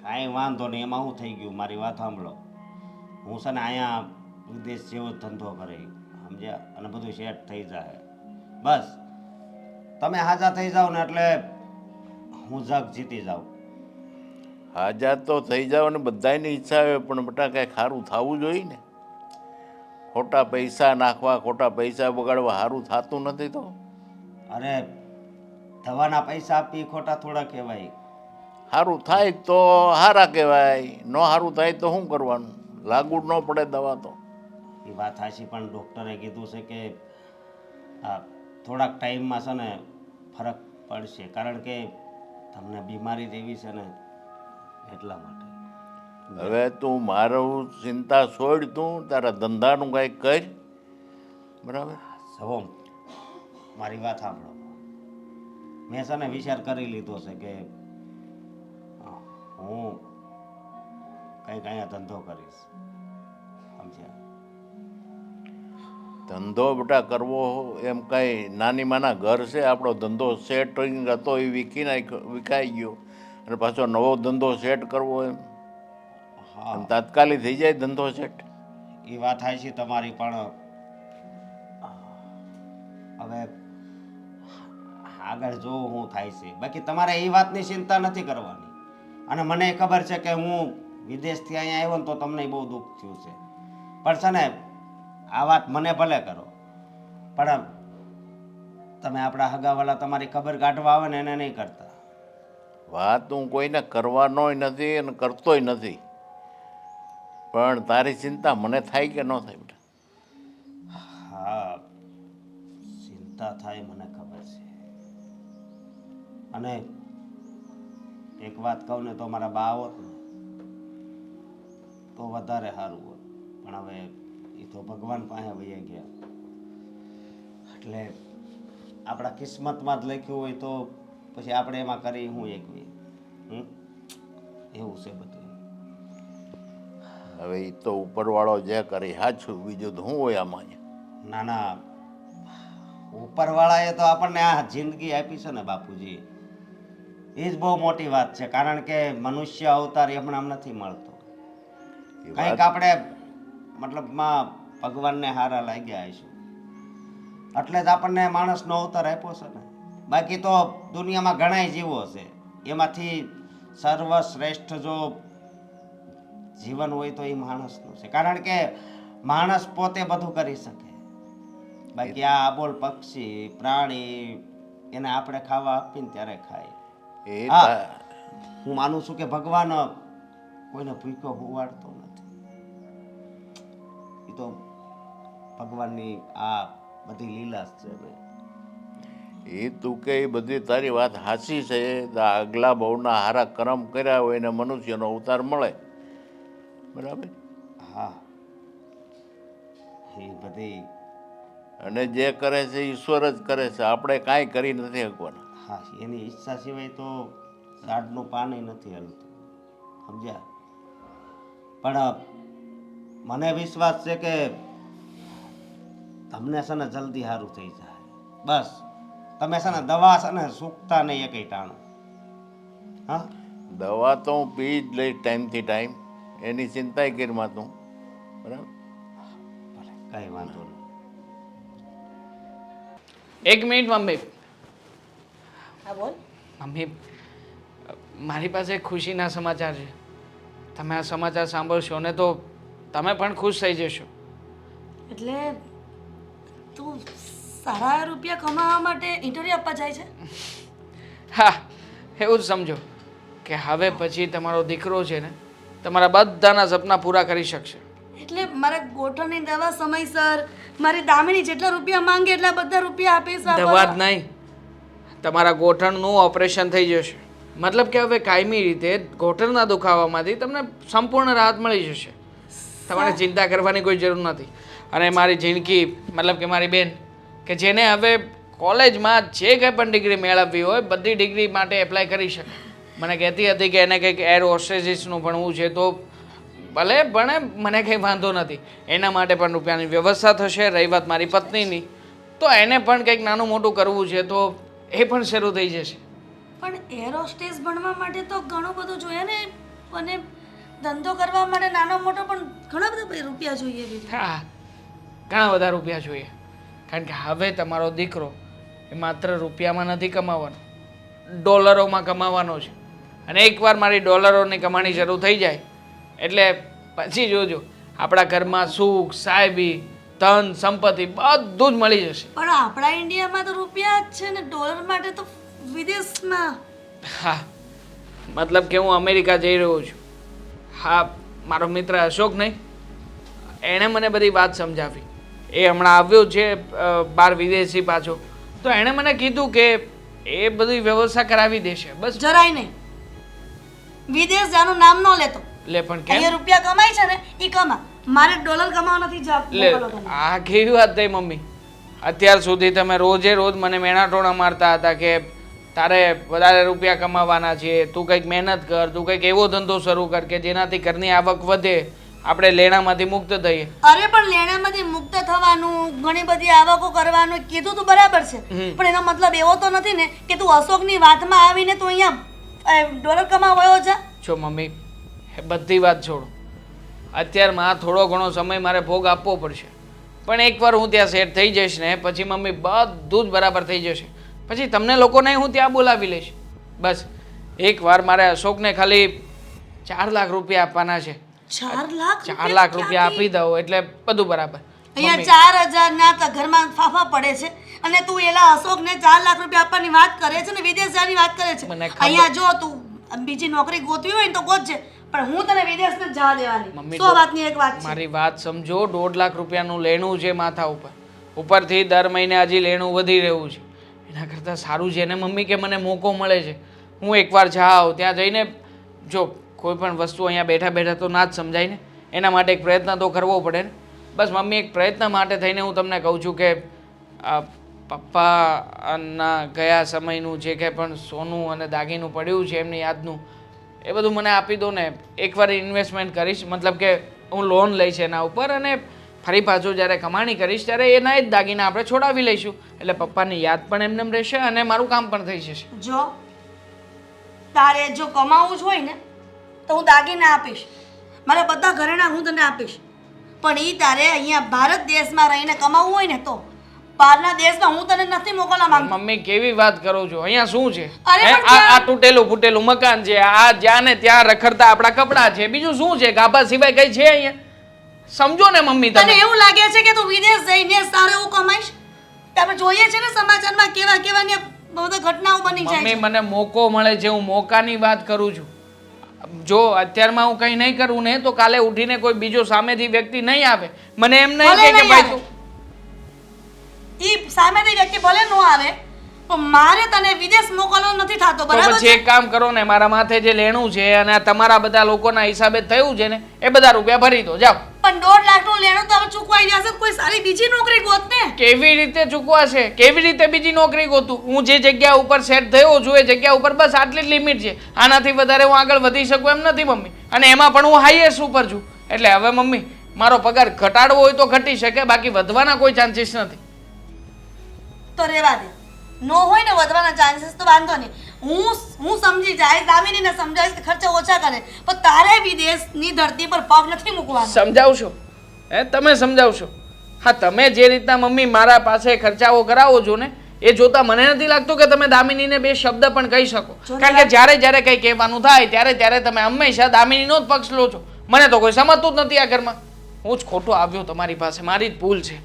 કાંઈ વાંધો નહીં, એમાં શું થઈ ગયું? મારી વાત સાંભળો. હું છે ને અહીંયા વિદેશ જેવો જ ધંધો કરી, સમજ્યા? અને બધું સેટ થઈ જાય. બસ તમે હાજા થઈ જાઓ ને એટલે હું જગ જીતી જાઉં. આઝાદ તો થઈ જાવ ને બધાની ઈચ્છા હોય, પણ બેટા કાંઈક સારું થવું જોઈએ ને. ખોટા પૈસા નાખવા, ખોટા પૈસા બગાડવા સારું થતું નથી. તો અરે દવાના પૈસા આપી ખોટા થોડા કહેવાય. સારું થાય તો સારા કહેવાય, ન સારું થાય તો શું કરવાનું? લાગુ જ ન પડે દવા તો. એ વાત સાચી, પણ ડૉક્ટરે કીધું છે કે આ થોડાક ટાઈમમાં છે ને ફરક પડશે, કારણ કે તમને બીમારી જેવી છે ને એટલા માટે. હવે તું મારું ચિંતા છોડ, તું તારા ધંધાનું કાંઈક કર, બરાબર? સવમ, મારી વાત સાંભળો. મેં છે ને વિચાર કરી લીધો છે કે હું કંઈક અહીંયા ધંધો કરીશ, સમજ્યા? ધંધો બેટા કરવો એમ કાંઈ નાની માના ઘર છે? આપણો ધંધો સેટ હતો એ વિકાઈ ગયો, અને પાછો નવો ધંધો સેટ કરવો એમ હા, તાત્કાલિક થઈ જાય ધંધો સેટ. એ વાત થાય છે તમારી, પણ હવે આગળ જોવું શું થાય છે. બાકી તમારે એ વાતની ચિંતા નથી કરવાની. અને મને ખબર છે કે હું વિદેશથી અહીંયા આવ્યો ને તો તમને બહુ દુઃખ થયું છે, પણ છે ને આ વાત મને ભલે કરો, પણ તમે આપણા હગાવાલા તમારી ખબર કાઢવા આવે ને એને નહીં કરતા. વાત હું કોઈને કરવાનોય નથી અને કરતોય નથી, પણ તારી ચિંતા મને થાય કે ન થાય બેટા? હા, ચિંતા થાય મને ખબર છે. અને એક વાત કહું ને તો મારા બા હોત ને તો વધારે સારું હોત, પણ હવે એ તો ભગવાન પાસે વહી ગયા. એટલે આપણા કિસ્મતમાં જ લખ્યું હોય તો પછી આપણે એમાં કરી હું એકવી. એવું છે બધું. હવે એ તો ઉપરવાળો જે કરે સાચું, બીજું તો શું હોય આમાં? ના ના, ઉપરવાળાએ તો આપણને આ જિંદગી આપી છે ને બાપુજી, એ જ બહુ મોટી વાત છે. કારણ કે મનુષ્ય અવતાર હમણાં નથી મળતો. એ કંઈક વાત આપણે મતલબમાં ભગવાનને હારા લાગ્યા હશું એટલે જ આપણને માણસનો અવતાર આપ્યો છે ને. બાકી તો દુનિયામાં ઘણાય જીવો છે, એમાંથી સર્વશ્રેષ્ઠ જો જીવન હોય તો એ માણસનું છે. કારણ કે માણસ પોતે બધું કરી શકે. બાકી આ અબોલ પક્ષી પ્રાણી એને આપણે ખાવા આપીને ત્યારે ખાય. એ હા, તા- હું માનું છું કે ભગવાન કોઈને ભૂખ્યો હોવાડતો નથી. એ તો ભગવાનની આ બધી લીલા છે ભાઈ. એ તું કે એ બધી તારી વાત સાચી છે. આગલા બહુના હારા કર્મ કર્યા હોય એને મનુષ્યનો અવતાર મળે, બરાબર. હા, એ બધી અને જે કરે છે ઈશ્વર જ કરે છે, આપણે કાંઈ કરી નથી શકવાના. હા, એની ઈચ્છા સિવાય તો ઝાડનું પાણી નથી હલતું, સમજ્યા? પણ મને વિશ્વાસ છે કે તમને છે ને જલ્દી સારું થઈ જાય. બસ તમે છે ને દવા છે ને સૂકતા નહીં એકઈ ટાણું. હા, દવા તો હું પી જ લઈશ ટાઈમથી ટાઈમ, એની ચિંતા કરીમાં તું, બરાબર. ભલે કઈ વાંધો નહીં. એક મિનિટ મમ્મી. હા બોલ. મમ્મી, મારી પાસે ખુશીના સમાચાર છે. તમે આ સમાચાર સાંભળશો ને તો તમે પણ ખુશ થઈ જશો. એટલે તું સારા રૂપિયા કમાવા માટે ઇન્ટરવ્યૂ આપવા જાય છે? હા, એવું જ સમજો કે હવે પછી તમારો દીકરો છે ને તમારા બધાના સપના પૂરા કરી શકશે. એટલે મારા ગોઠણની દવા સમયસર, મારી દામિની જેટલા રૂપિયા માંગે એટલા બધા રૂપિયા આપીશ. દવા જ નહીં, તમારા ગોઠણનું ઓપરેશન થઈ જશે. મતલબ કે હવે કાયમી રીતે ગોઠણના દુખાવામાંથી તમને સંપૂર્ણ રાહત મળી જશે. તમારે ચિંતા કરવાની કોઈ જરૂર નથી. અને મારી જિંદગી મતલબ કે મારી બેન કે જેને હવે કોલેજમાં જે કંઈ પણ ડિગ્રી મેળવવી હોય બધી ડિગ્રી માટે એપ્લાય કરી શકે. મને કહેતી હતી કે એને કંઈક એર હોસ્ટેસિસનું ભણવું છે તો ભલે ભણે, મને કંઈ વાંધો નથી. એના માટે પણ રૂપિયાની વ્યવસ્થા થશે. રહી વાત મારી પત્નીની, તો એને પણ કંઈક નાનું મોટું કરવું છે તો એ પણ શરૂ થઈ જશે. પણ એર હોસ્ટેસ ભણવા માટે તો ઘણું બધું જોઈએ ને, અને ધંધો કરવા માટે નાનો મોટો પણ ઘણા બધા રૂપિયા જોઈએ બીજું. હા, ઘણા બધા રૂપિયા જોઈએ. કારણ કે હવે તમારો દીકરો એ માત્ર રૂપિયામાં નથી કમાવાનો, ડોલરોમાં કમાવાનો છે. અને એકવાર મારી ડોલરોની કમાણી શરૂ થઈ જાય એટલે પછી જોજો આપણા ઘરમાં સુખ, સાહેબી, ધન, સંપત્તિ બધું જ મળી જશે. પણ આપણા ઇન્ડિયામાં તો રૂપિયા જ છે ને, ડોલર માટે તો વિદેશમાં. હા, મતલબ કે હું અમેરિકા જઈ રહ્યો છું. હા, મારો મિત્ર અશોક નહીં, એણે મને બધી વાત સમજાવી. એ હમણાં આવ્યો છે બાર વિદેશી પાછો, તો એણે મને કીધું કે એ બધી વ્યવસ્થા કરાવી દેશે. બસ જરાય નહીં. વિદેશ જવાનું નામ ન લેતો. લે પણ અહીંયા કેમ? રૂપિયા કમાય છે ને એ કમા, મારે ડોલર કમાવા નથી લે, મોકલવો તને. આ કેવી વાત થઈ મમ્મી? અત્યાર સુધી તમે રોજે રોજ મને મેણાટોણા મારતા હતા કે તારે વધારે રૂપિયા કમાવાના છે, તું કંઈક મહેનત કર, તું કંઈક એવો ધંધો શરૂ કર કે જેનાથી ઘરની આવક વધે, આપણે લેણામાંથી મુક્ત થઈએ. અરે પણ લેણામાંથી મુક્ત થવાનું, ઘણી બધી આવકો કરવાનું કીધું તું બરાબર છે, પણ એનો મતલબ એવો તો નથી ને કે તું અશોકની વાતમાં આવીને તું અહીંયા ડોલર કમાવા વયો જા. જો મમ્મી, એ બધી વાત છોડો. અત્યારમાં થોડો ઘણો સમય મારે ભોગ આપવો પડશે, પણ એકવાર હું ત્યાં સેટ થઈ જઈશ ને પછી મમ્મી બધું જ બરાબર થઈ જશે. પછી તમને લોકોને હું ત્યાં બોલાવી લઈશ. બસ એકવાર મારે અશોકને ખાલી 4 લાખ રૂપિયા આપવાના છે. 4 લાખ 4 લાખ રૂપિયા આપી દઉં એટલે બધું બરાબર. અહીંયા 4000 ના તો ઘરમાં ફાફા પડે છે, અને તું એલા અશોકને 4 લાખ રૂપિયા આપવાની વાત કરે છે ને વિદેશ જવાની વાત કરે છે. મને ખબર- અહીંયા જો તું બીજી નોકરી ગોતવી હોય ને તો ગોતજે, પણ હું તને વિદેશ ને જવા દેવાની. મમ્મી, 100 વાતની એક વાત છે. મારી વાત સમજો. 1.5 લાખ રૂપિયાનું લેણું છે માથા ઉપર, ઉપરથી દર મહિને હજી લેણું વધી રહ્યું છે. એના કરતાં સારું છે ને મમ્મી કે મને મોકો મળે છે, હું એકવાર જાઉં ત્યાં જઈને, જો કોઈ પણ વસ્તુ અહીંયા બેઠા બેઠા તો ના જ સમજાય ને, એના માટે એક પ્રયત્ન તો કરવો પડે ને. બસ મમ્મી, એક પ્રયત્ન માટે થઈને હું તમને કહું છું કે આ પપ્પાના ગયા સમયનું જે કંઈ પણ સોનું અને દાગીનું પડ્યું છે એમની યાદનું, એ બધું મને આપી દો ને. એકવાર ઇન્વેસ્ટમેન્ટ કરીશ, મતલબ કે હું લોન લઈશ એના ઉપર, અને ફરી પાછું જ્યારે કમાણી કરીશ ત્યારે એના જ દાગીના આપણે છોડાવી લઈશું. એટલે પપ્પાની યાદ પણ એમને રહેશે અને મારું કામ પણ થઈ જશે. જો તારે જો કમાવું જ હોય ને તો હું દાગીના આપીશ, મારા બધા ઘરેણા હું તને આપીશ, પણ ઈ તારે અહીંયા ભારત દેશમાં રહીને કમાવવું હોય ને તો બહારના દેશમાં હું તને નથી મોકલવા માંગતી. મમ્મી કેવી વાત કરો છો? અહીંયા શું છે? અરે હે? પણ આ ત્યાં- તૂટેલું ફૂટેલું મકાન છે, આ જ્યાં ને ત્યાં રખડતા આપણા કપડાં છે, બીજું શું છે? ગાભા સિવાય કઈ છે અહીંયા? સમજો ને મમ્મી તને તમે. એવું લાગે છે કે તું વિદેશ જઈને સારું એવું કમાઈશ? આપણે જોઈએ છે ને સમાચારમાં કેવા કેવા ને બધા ઘટનાઓ બની જાય મમ્મી છે. મને મોકો મળે છે, હું મોકાની વાત કરું છું. જો અત્યારમાં હું કંઈ નહીં કરું ને તો કાલે ઉઠીને કોઈ બીજો સામેથી વ્યક્તિ નહીં આવે, મને એમ નહીં ભલે કહે કે નહીં ભાઈ આવે. તું ઈ સામેથી વ્યક્તિ ભલે ન આવે પણ મારે તને વિદેશ મોકલવો નથી થતો, તો બરાબર પછી છે? એક કામ કરો ને, મારા માથે જે લેણું છે અને આ તમારા બધા લોકોના હિસાબે થયું છે ને એ બધા રૂપિયા ભરી દો, જાઓ. પણ 1.5 લાખનું લેણું તો હવે ચૂકવાઈ જશે. કોઈ સારી બીજી નોકરી ગોત ને. કેવી રીતે ચૂકવાશે? કેવી રીતે બીજી નોકરી ગોતું? હું જે જગ્યા ઉપર સેટ થયો છું એ જગ્યા ઉપર બસ આટલી જ લિમિટ છે, આનાથી વધારે હું આગળ વધી શકું એમ નથી મમ્મી. અને એમાં પણ હું હાઈએસ્ટ ઉપર છું. એટલે હવે મમ્મી મારો પગાર ઘટાડવો હોય તો ઘટી શકે, બાકી વધવાના કોઈ ચાન્સીસ નથી. તો રહેવા દે. નો હોય ને વધવાના ચાન્સીસ તો વાંધો નહીં. હું સમજી જાય, દામિનીને સમજાવીશ કે ખર્ચા ઓછા કરે, પણ તારે વિદેશની ધરતી પર પગ નથી મૂકવાનો. સમજાવશો? હે, તમે સમજાવશો? હા, તમે જે રીતના મમ્મી મારા પાસે ખર્ચાઓ કરાવો છો ને એ જોતા મને નથી લાગતું કે તમે દામિનીને બે શબ્દ પણ કહી શકો. કારણ કે જ્યારે જ્યારે કંઈ કહેવાનું થાય ત્યારે ત્યારે તમે હંમેશા દામિનીનો જ પક્ષ લો છો. મને તો કોઈ સમજતું જ નથી આ ઘરમાં. હું જ ખોટો આવ્યો તમારી પાસે, મારી જ ભૂલ છે.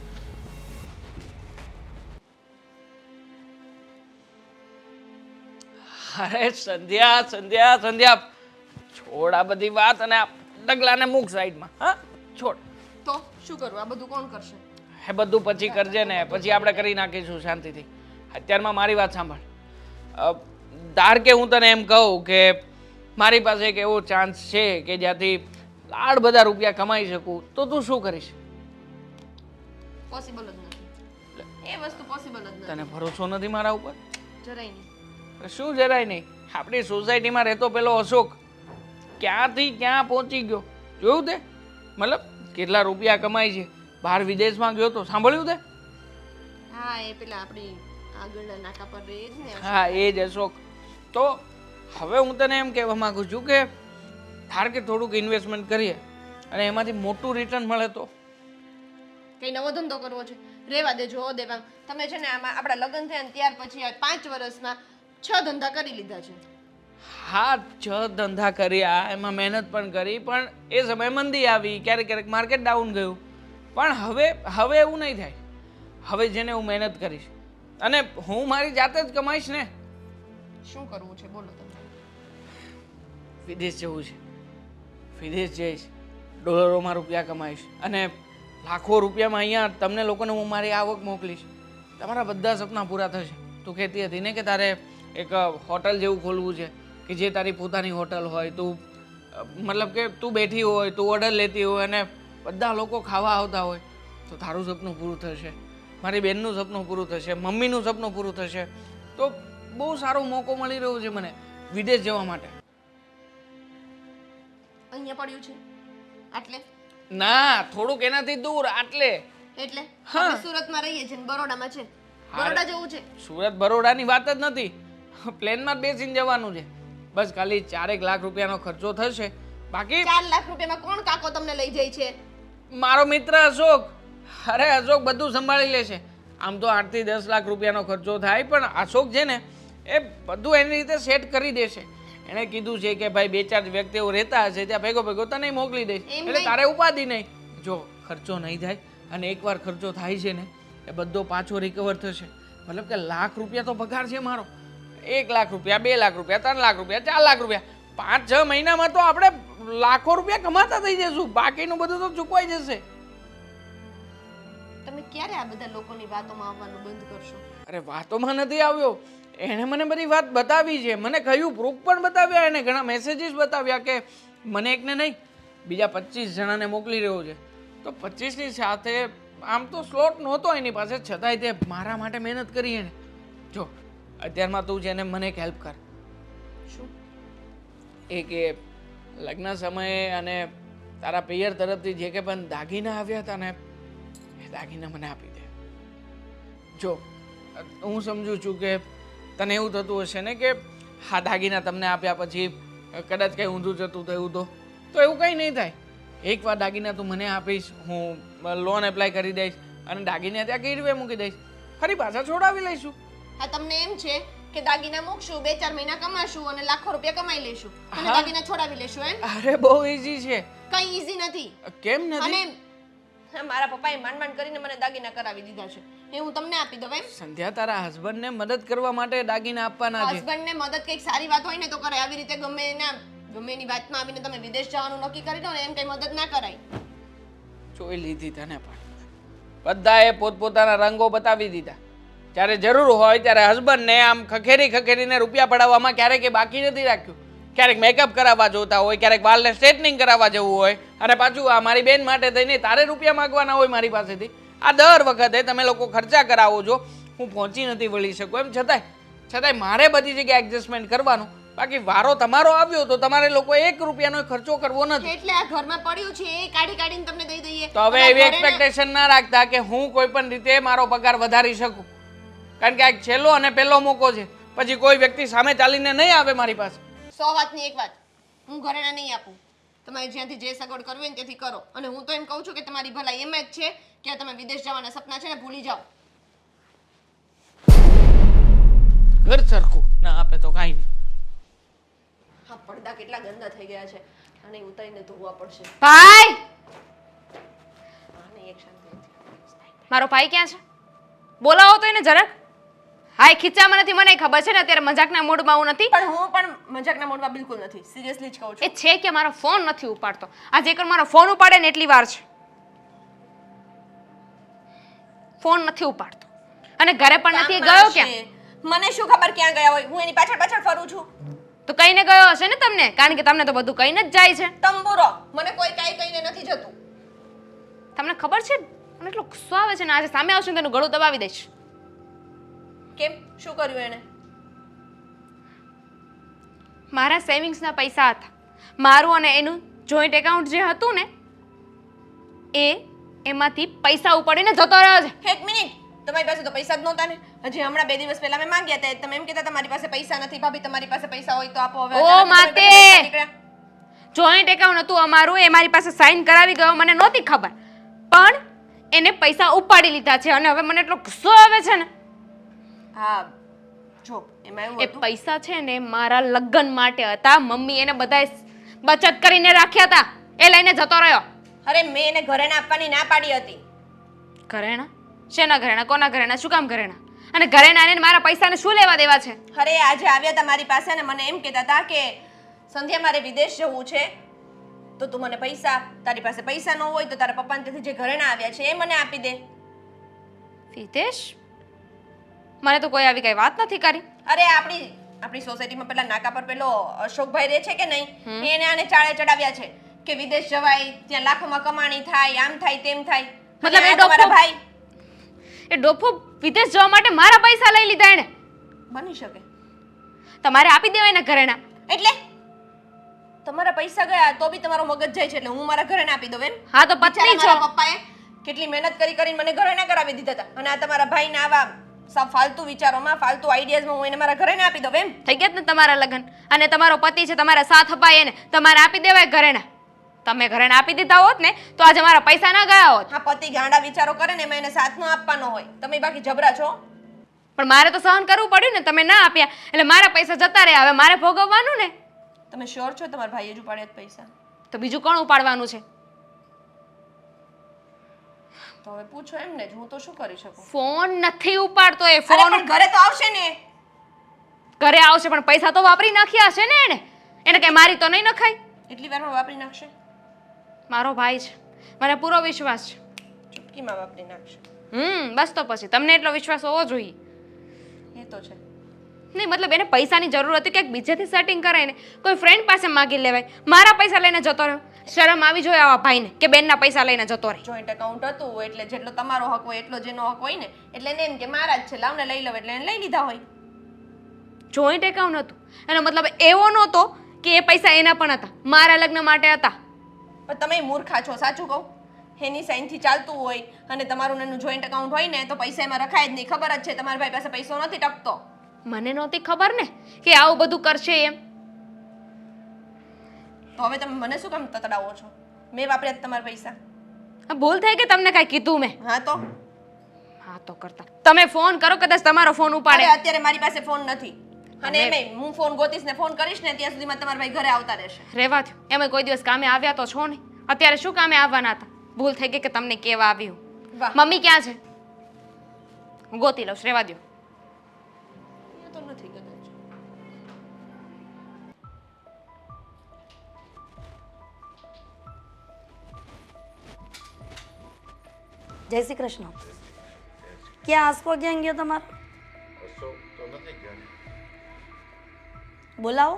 અરે સંધ્યા સંધ્યા સંધ્યા, છોડ આ બધી વાત અને આ ડગલાને મૂક સાઈડમાં. હા, છોડ. તો શું કરું? આ બધું કોણ કરશે? એ બધું પછી કરજે ને, પછી આપણે કરી નાખીશું શાંતિથી. અત્યારમાં મારી વાત સાંભળ. ધાર કે હું તને એમ કહું કે મારી પાસે એક એવો ચાન્સ છે કે જ્યાંથી લાડ બધા રૂપિયા કમાઈ શકું, તો તું શું કરીશ? પોસિબલ જ નથી. એ વસ્તુ પોસિબલ જ નથી. તને ભરોસો નથી મારા ઉપર? જરાય નહીં. અરે શું જરાય નહીં? આપણી સોસાયટીમાં રહેતો પેલો અશોક ક્યાંથી ક્યાં પહોંચી ગયો, જોયું તે? મતલબ કેટલા રૂપિયા કમાય છે, બહાર વિદેશમાં ગયો તો, સાંભળ્યું તે? હા, એ પેલા આપણી આગળના નાકા પર રહે જ ને. હા, એ જ અશોક. તો હવે હું તને એમ કહેવા માંગુ છું કે ધાર કે થોડુંક ઇન્વેસ્ટમેન્ટ કરીએ અને એમાંથી મોટું રિટર્ન મળે તો. કઈ નવો ધંધો કરવો છે? રેવા દે. જો દેવાંગ, તમે છે ને આમાં આપણા લગ્ન થયા ને ત્યાર પછી આ 5 વર્ષમાં 6 ધંધા કરી લીધા છે. હા, 6 ધંધા કર્યા, એમાં મહેનત પણ કરી, પણ એ સમયે મંદી આવી, ક્યારેક ક્યારેક માર્કેટ ડાઉન ગયું. પણ હવે એવું નહીં થાય. હવે જેને હું મહેનત કરીશ અને હું મારી જાતે જ કમાઈશ ને. શું કરવું છે બોલો તમે? વિદેશ જવું છે, વિદેશ જઈશ, ડોલરોમાં રૂપિયા કમાઈશ અને લાખો રૂપિયામાં અહીંયા તમને લોકોને હું મારી આવક મોકલીશ. તમારા બધા સપના પૂરા થશે. તું કહેતી હતી ને કે તારે એક હોટલ જેવું ખોલવું છે કે જે તારી પોતાની હોટલ હોય, તું મતલબ કે તું બેઠી હોય, તું ઓર્ડર લેતી હોય અને બધા લોકો ખાવા આવતા હોય, તો તારું સપનું પૂરું થશે, મારી બહેનનું સપનું પૂરું થશે, મમ્મીનું સપનું પૂરું થશે. તો બહુ સારો મોકો મળી રહ્યો છે મને વિદેશ જવા માટે. અહીંયા પડ્યું છે આટલે? ના, થોડુંક એનાથી દૂર આટલે. એટલે હા. આપણે સુરતમાં રહીએ છીએ ને બરોડામાં છે. બરોડા જવું છે? સુરત બરોડાની વાત જ નથી, પ્લેનમાં જ બેસીને જવાનું છે. બસ ખાલી 4 લાખ રૂપિયાનો ખર્ચો થશે. બાકી 4 લાખ રૂપિયામાં કોણ કાકો તમને લઈ જાય છે? મારો મિત્ર અશોક. અરે અશોક બધું સંભાળી લેશે. આમ તો 8 થી 10 લાખ રૂપિયાનો ખર્ચો થાય, પણ અશોક છે ને એ બધું એની રીતે સેટ કરી દેશે. એણે કીધું છે કે ભાઈ 2-4 વ્યક્તિઓ રહેતા હશે ત્યાં ભેગો ભેગો તને મોકલી દઈશ, એમ એટલે નહીં. તારે ઉપાધિ નહીં. જો ખર્ચો નહીં થાય અને એકવાર ખર્ચો થાય છે ને એ બધો પાછો રિકવર થશે. મતલબ કે લાખ રૂપિયા તો પગાર છે મારો. 1 લાખ રૂપિયા, 2 લાખ રૂપિયા, 3 લાખ રૂપિયા, 4 લાખ રૂપિયા, 5-6 મહિનામાં તો આપણે લાખો રૂપિયા કમાતા થઈ જશું. બાકીનું બધું તો ચૂકવાઈ જશે. તમે ક્યારે આ બધા લોકોની વાતોમાં આવવાનું બંધ કરશો? અરે વાતોમાં નથી આવ્યો, એણે મને બધી વાત બતાવી છે, મને કહ્યું, પ્રૂફ પણ બતાવ્યા, એને ઘણા મેસેજીસ બતાવ્યા કે મને એકને નહીં બીજા 25 જણાને મોકલી રહ્યો છે. તો 25ની સાથે આમ તો સ્લોટ નહોતો એની પાસે, છતાંય તે મારા માટે મહેનત કરી એને. જો અત્યારમાં તું છે ને મને એક હેલ્પ કર. શું? એ કે લગ્ન સમયે અને તારા પિયર તરફથી જે કે પણ દાગીના આવ્યા હતા ને એ દાગીના મને આપી દે. જો હું સમજુ છું કે તને એવું થતું હશે ને કે હા દાગીના તમને આપ્યા પછી કદાચ કંઈ ઊંધું જતું થયું તો એવું કંઈ નહીં થાય. એકવાર દાગીના તું મને આપીશ, હું લોન એપ્લાય કરી દઈશ અને દાગીના ત્યાં ગીરવે મૂકી દઈશ, ફરી પાછા છોડાવી લઈશું. હા તમને એમ છે કે દાગીના મૂકશું 2-4 મહિના કમાશું અને લાખો રૂપિયા કમાઈ લેશું અને હા. દાગીના છોડાવી લેશું એમ અરે બહુ ઈઝી છે. કઈ ઈઝી નથી. કેમ નથી? અને હા, મારા પપ્પાએ માંડ કરીને મને દાગીના કરાવી દીધા છે એ હું તમને આપી દઉં એમ. સંધ્યા, તારા હસબન્ડને મદદ કરવા માટે દાગીના આપવાના છે. હસબન્ડને મદદ કંઈક સારી વાત હોય ને તો કરે. આવી રીતે ગમે એની વાતમાં આવીને તમે વિદેશ જવાનું નક્કી કરી દો ને એમ કઈ મદદ ના કરાય. જોઈ લીધી તને પણ બધાએ પોતપોતાના રંગો બતાવી દીધા. જ્યારે જરૂર હોય ત્યારે હસબન્ડને આમ ખખેરીને રૂપિયા પડાવવામાં ક્યારેક એ બાકી નથી રાખ્યું. ક્યારેક મેકઅપ કરાવવા જોતા હોય, ક્યારેક વાળને સ્ટ્રેટનિંગ કરાવવા જવું હોય અને પાછું આ મારી બેન માટે થઈને તારે રૂપિયા માંગવાના હોય મારી પાસેથી. આ દર વખતે તમે લોકો ખર્ચા કરાવો છો, હું પહોંચી નથી વળી શકું એમ છતાંય મારે બધી જગ્યાએ એડજસ્ટમેન્ટ કરવાનું. બાકી વારો તમારો આવ્યો તો તમારે લોકો 1 રૂપિયાનો ખર્ચો કરવો નથી. એટલે આ ઘરમાં પડ્યું છે એ કાઢીને તમને દઈ દઈએ. તો હવે એવી એક્સપેક્ટેશન ના રાખતા કે હું કોઈ પણ રીતે મારો પગાર વધારી શકું, કારણ કે આ છેલ્લો અને પહેલો મોકો છે. પછી કોઈ વ્યક્તિ સામે ચાલીને નહીં આવે મારી પાસે. 100 વાતની એક વાત, હું ઘરેણા નહીં આપું. તમારે જ્યાંથી જે સગવડ કરવી હોય ને ત્યાંથી કરો. અને હું તો એમ કહું છું કે તમારી ભલાઈ એમ જ છે કે તમે વિદેશ જવાના સપના છે ને ભૂલી જાઓ. ઘર સરખું ના આપે તો કાંઈ નહીં. હા, પડદા કેટલા ગંદા થઈ ગયા છે અને ઉતારીને ધોવા પડશે. ભાઈ, આને એક શાંતિ. મારો ભાઈ ક્યાં છે? બોલાવો તો એને જરાક. હાય, ખીચામાં નથી, મને ખબર છે ને અત્યારે મજાકના મૂડમાં હું નથી. પણ હું પણ મજાકના મોડમાં બિલકુલ નથી. સિરિયસલી જ કહું છું. એ છે કે મારો ફોન નથી ઉપાડતો. આજે એકવાર મારો ફોન ઉપાડે ને એટલી વાર છે. ફોન નથી ઉપાડતો અને ઘરે પણ નથી. ગયો કામમાં ક્યાં? છે. મને શું ખબર ક્યાં ગયા હોય? હું એની પાછળ ફરું છું. તો કઈને ગયો હશે ને તમને, કારણ કે તમને તો બધું કઈને જ જાય છે. તંબુરો, મને કોઈ કાંઈ કહીને નથી જતું. તમને ખબર છે મને એટલો ગુસ્સો આવે છે ને, આજે સામે આવશે ને તેનું ગળું દબાવી દઈશ. કેમ? શું કર્યું એને? મારા સેવિંગ્સના પૈસા હતા, મારું અને એનું જોઈન્ટ એકાઉન્ટ જે હતું ને એમાંથી પૈસા ઉપાડીને જતો રહ્યો છે. એક મિનિટ, તમારી પાસે તો પૈસા જ નહોતા ને. હજી હમણાં 2 દિવસ પહેલા મેં માંગ્યા હતા, તમે એમ કહેતા તમારી પાસે પૈસા નથી. ભાભી તમારી પાસે પૈસા હોય તો આપો. હવે ઓ અચાનક માતે! તમારી પાસે પૈસા નીકળ્યા. જોઈન્ટ એકાઉન્ટ હતું અમારું, એ મારી પાસે સાઈન કરાવી ગયો, મને નહોતી ખબર, પણ એને પૈસા ઉપાડી લીધા છે અને હવે મને એટલો ગુસ્સો આવે છે ને. હા, જો એમાં એવું એ હતું. પૈસા છે ને મારા લગ્ન માટે હતા. મમ્મી એને બધાય બચત કરીને રાખ્યા હતા, એ લઈને જતો રહ્યો. અરે મેં એને ઘરેણા આપવાની ના પાડી હતી. ઘરેણા? શેના ઘરેણા? કોના ઘરેણા? શું કામ ઘરેણા? અને ઘરેણા ને મારા પૈસાને શું લેવા દેવા છે? અરે આજે આવ્યા હતા મારી પાસે ને મને એમ કહેતા હતા કે સંધ્યા મારે વિદેશ જવું છે તો તું મને પૈસા આપ. તારી પાસે પૈસા ન હોય તો તારા પપ્પાને ત્યાંથી જે ઘરેણા આવ્યા છે એ મને આપી દે. વિદેશ? મને તો કોઈ આવી કઈ વાત નથી કરી. અરે આપણી સોસાયટીમાં પેલા નાકા પર પેલો અશોકભાઈ રહે છે કે નહીં, એને આને ચાળે ચડાવ્યા છે કે વિદેશ જવાય, ત્યાં લાખોમાં કમાણી થાય, આમ થાય તેમ થાય. મતલબ એ અને આ તમારા ડોફો- ભાઈ એ ડોફો વિદેશ જવા માટે મારા પૈસા લઈ લીધા એને. બની શકે. તમારે આપી દેવાય ને ઘરેણા. એટલે તમારા પૈસા ગયા તો બી તમારો મગજ જાય છે એટલે હું મારા ઘરેણા આપી દઉં એમ? હા તો પત્ની બિચારા છો. મારા પપ્પાએ કેટલી મહેનત કરીને મને ઘરેણા કરાવી દીધા હતા અને આ તમારા ભાઈને આવા ફાલતુ વિચારોમાં, ફાલતુ આઈડિયાઝમાં હું એને મારા ઘરેણા આપી દઉં એમ? થઈ ગયા જ ને તમારા લગ્ન, અને તમારો પતિ છે, તમારા સાથ અપાય એને, તમારે આપી દેવાય ઘરેણા. તમે ઘરેણા આપી દીધા હોત ને તો આજે મારા પૈસા ના ગયા હોત. હા, પતિ ગાંડા વિચારો કરે ને એમાં એને સાથ ન આપવાનો હોય. તમે બાકી જબરા છો. પણ મારે તો સહન કરવું પડ્યું ને, તમે ના આપ્યા એટલે મારા પૈસા જતા રહ્યા, હવે મારે ભોગવવાનું ને. તમે શ્યોર છો તમારા ભાઈએ જ ઉપાડ્યા પૈસા? તો બીજું કોણ ઉપાડવાનું છે? તો હવે પૂછો એમ ને જ, હું તો શું કરી શકું? ફોન નથી ઉપાડતો એ. અરે ફોન પણ ઘરે તો આવશે ને. ઘરે આવશે પણ પૈસા તો વાપરી નાખ્યા હશે ને એને કઈ મારી તો નહીં નખાય. એટલી વારમાં વાપરી નાખશે? મારો ભાઈ છે, મને પૂરો વિશ્વાસ છે. ચૂટકીમાં વાપરી નાખશે. બસ તો પછી તમને એટલો વિશ્વાસ હોવો જોઈએ. એ તો છે. નહીં મતલબ એને પૈસાની જરૂર હતી, કંઈક બીજેથી સેટિંગ કરાય ને, કોઈ ફ્રેન્ડ પાસે માગી લેવાય. મારા પૈસા લઈને જતો રહ્યો. શરમ આવી જોઈએ આવા ભાઈને કે બેનના પૈસા લઈને જતો રહે. જોઈન્ટ એકાઉન્ટ હતું એટલે જેટલો તમારો હક હોય એટલો જેનો હક હોય ને, એટલે એને એમ કે મારા જ છે, લાવને લઈ લઉં, એટલે એને લઈ લીધા હોય. જોઈન્ટ એકાઉન્ટ હતું એનો મતલબ એવો નહોતો કે એ પૈસા એના પણ હતા, મારા લગ્ન માટે હતા. પણ તમે મૂર્ખા છો, સાચું કહું. એની સાઈનથી ચાલતું હોય અને તમારું એનું જોઈન્ટ એકાઉન્ટ હોય ને તો પૈસા એમાં રખાય જ નહીં. ખબર જ છે તમારા ભાઈ પાસે પૈસો નથી ટકતો. મને નહોતી ખબર ને કે આવું બધું કરશે એમ. તો હવે તમે મને શું કામ તતડાવો છો? મેં વાપર્યા જ તમારા પૈસા. આ ભૂલ થઈ કે તમને કાંઈ કીધું મેં? હા તો હા તો કરતા તમે ફોન કરો, કદાચ તમારો ફોન ઉપાડે. અરે અત્યારે મારી પાસે ફોન નથી. અને એમેય હું ફોન ગોતીશ ને ફોન કરીશ ને ત્યાં સુધીમાં તમારા ભાઈ ઘરે આવતા રહેશે. રહેવા દો, એમાં કોઈ દિવસ કામે આવ્યા તો છો નહીં. અત્યારે શું કામે આવવાના હતા? ભૂલ થઈ ગઈ કે તમને કેવા આવ્યું. વાહ. મમ્મી ક્યાં છે? હું ગોતી લઉં છું, રહેવા દો. એ તો નથી કદાચ. જય શ્રી કૃષ્ણ. ક્યાં આસકો ક્યાં ગયો તમારો? અશોક તો નથી ગયા. બોલાવો,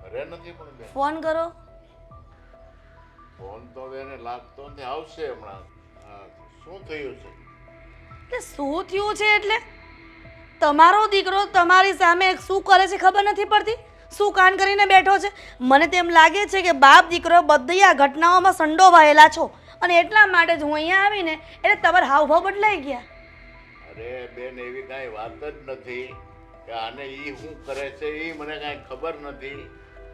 ઘરે નથી પણ બેન. ફોન કરો. ફોન તો હવે એને લાગતો નથી, આવશે હમણાં. હા, શું થયું છે? એટલે શું થયું છે એટલે તમારો દીકરો તમારી સામે શું કરે છે ખબર નથી પડતી? શું કાન કરીને બેઠો છે? મને તેમ લાગે છે કે બાપ દીકરો બધી આ ઘટનાઓમાં સંડોવાયેલા છો અને એટલા માટે જ હું અહીંયા આવીને એટલે તમારા હાવભાવ બદલાઈ ગયા. અરે બેન, એવી કાંઈ વાત જ નથી કે આને ઈ શું કરે છે ઈ મને કાંઈ ખબર નથી.